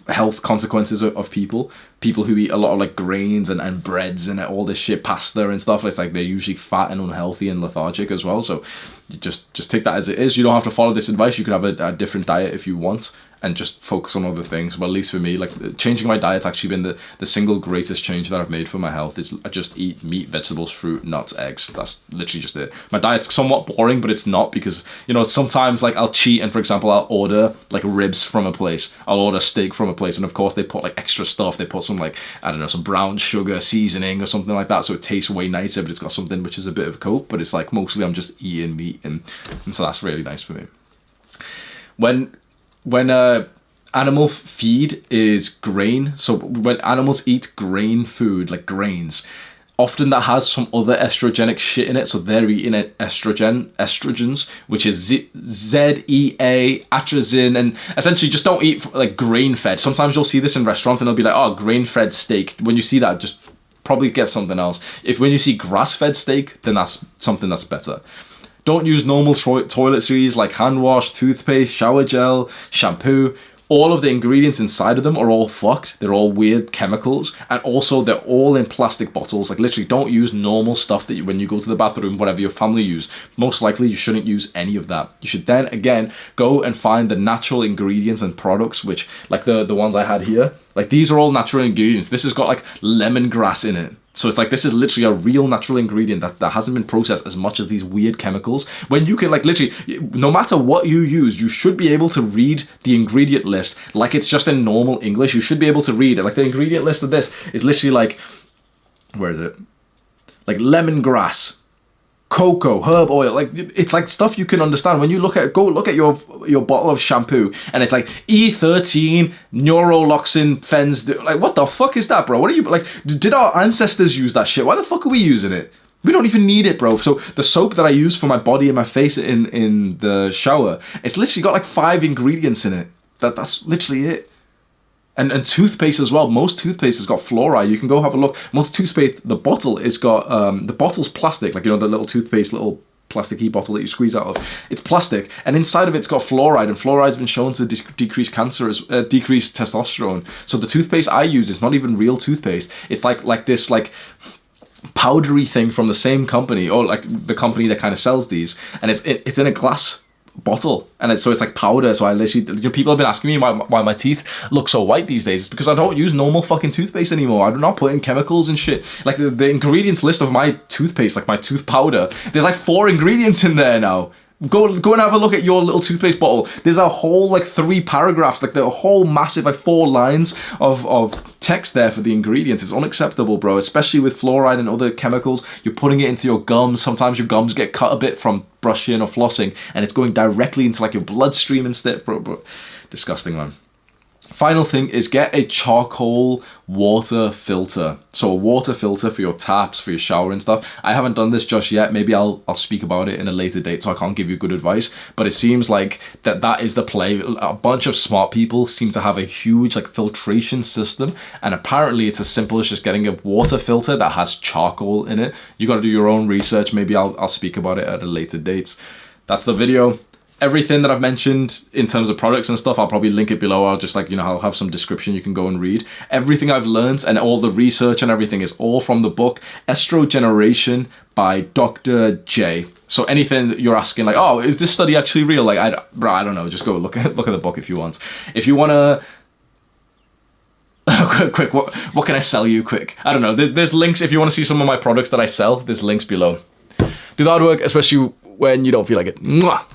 health consequences of people who eat a lot of like grains and breads and all this shit, pasta and stuff. It's like they're usually fat and unhealthy and lethargic as well. So you just take that as it is. You don't have to follow this advice. You could have a different diet if you want and just focus on other things. But at least for me, like changing my diet's actually been the single greatest change that I've made for my health. Is I just eat meat, vegetables, fruit, nuts, eggs. That's literally just it. My diet's somewhat boring, but it's not, because, you know, sometimes like I'll cheat and, for example, I'll order like ribs from a place. I'll order steak from a place, and of course they put like extra stuff. They put some like, I don't know, some brown sugar seasoning or something like that, so it tastes way nicer, but it's got something which is a bit of coke. But it's like mostly I'm just eating meat, and so that's really nice for me. When animal feed is grain, so when animals eat grain food, like grains, often that has some other estrogenic shit in it, so they're eating estrogens, which is ZEA, atrazine, and essentially just don't eat like grain-fed. Sometimes you'll see this in restaurants and they'll be like, oh, grain-fed steak. When you see that, just probably get something else. When you see grass-fed steak, then that's something that's better. Don't use normal toiletries like hand wash, toothpaste, shower gel, shampoo. All of the ingredients inside of them are all fucked. They're all weird chemicals. And also they're all in plastic bottles. Like literally don't use normal stuff that when you go to the bathroom, whatever your family use. Most likely you shouldn't use any of that. You should then again go and find the natural ingredients and products, which like the ones I had here. Like these are all natural ingredients. This has got like lemongrass in it. So it's like, this is literally a real natural ingredient that hasn't been processed as much as these weird chemicals. When you can, like, literally, no matter what you use, you should be able to read the ingredient list like it's just in normal English. You should be able to read it. Like, the ingredient list of this is literally like, where is it? Like lemongrass, cocoa, herb oil. Like, it's like stuff you can understand. When you go look at your bottle of shampoo, and it's like E13 neuroloxin fens. Like, what the fuck is that, bro? What are you, like, did our ancestors use that shit? Why the fuck are we using it? We don't even need it, bro. So the soap that I use for my body and my face in the shower, it's literally got like 5 ingredients in it. That's literally it. And toothpaste as well. Most toothpaste has got fluoride. You can go have a look. Most toothpaste, the bottle is got, the bottle's plastic, like, you know, the little toothpaste, little plasticky bottle that you squeeze out of. It's plastic, and inside of it's got fluoride, and fluoride's been shown to decrease cancer, decrease testosterone. So the toothpaste I use is not even real toothpaste. It's like this, like, powdery thing from the same company, or like the company that kind of sells these, and it's in a glass bottle, and it's like powder. So I literally, you know, people have been asking me why my teeth look so white these days. It's because I don't use normal fucking toothpaste anymore. I do not put in chemicals and shit. Like, the ingredients list of my toothpaste, like my tooth powder, there's like 4 ingredients in there now. Go and have a look at your little toothpaste bottle. There's a whole, like, 3 paragraphs, like the whole massive, like, 4 lines of text there for the ingredients. It's unacceptable, bro, especially with fluoride and other chemicals. You're putting it into your gums. Sometimes your gums get cut a bit from brushing or flossing, and it's going directly into, like, your bloodstream and stuff, bro. Disgusting, man. Final thing is, get a charcoal water filter. So a water filter for your taps, for your shower and stuff. I haven't done this just yet. Maybe I'll speak about it in a later date, so I can't give you good advice. But it seems like that is the play. A bunch of smart people seem to have a huge, like, filtration system, and apparently it's as simple as just getting a water filter that has charcoal in it. You got to do your own research. Maybe I'll speak about it at a later date. That's the video. Everything that I've mentioned in terms of products and stuff, I'll probably link it below. I'll just, like, you know, I'll have some description you can go and read. Everything I've learned and all the research and everything is all from the book Estrogeneration by Dr. J. So anything you're asking, like, oh, is this study actually real? Like, I don't know. Just go look at the book if you want. If you want to... quick, what can I sell you quick? I don't know. There's links if you want to see some of my products that I sell. There's links below. Do the hard work, especially when you don't feel like it. Mwah!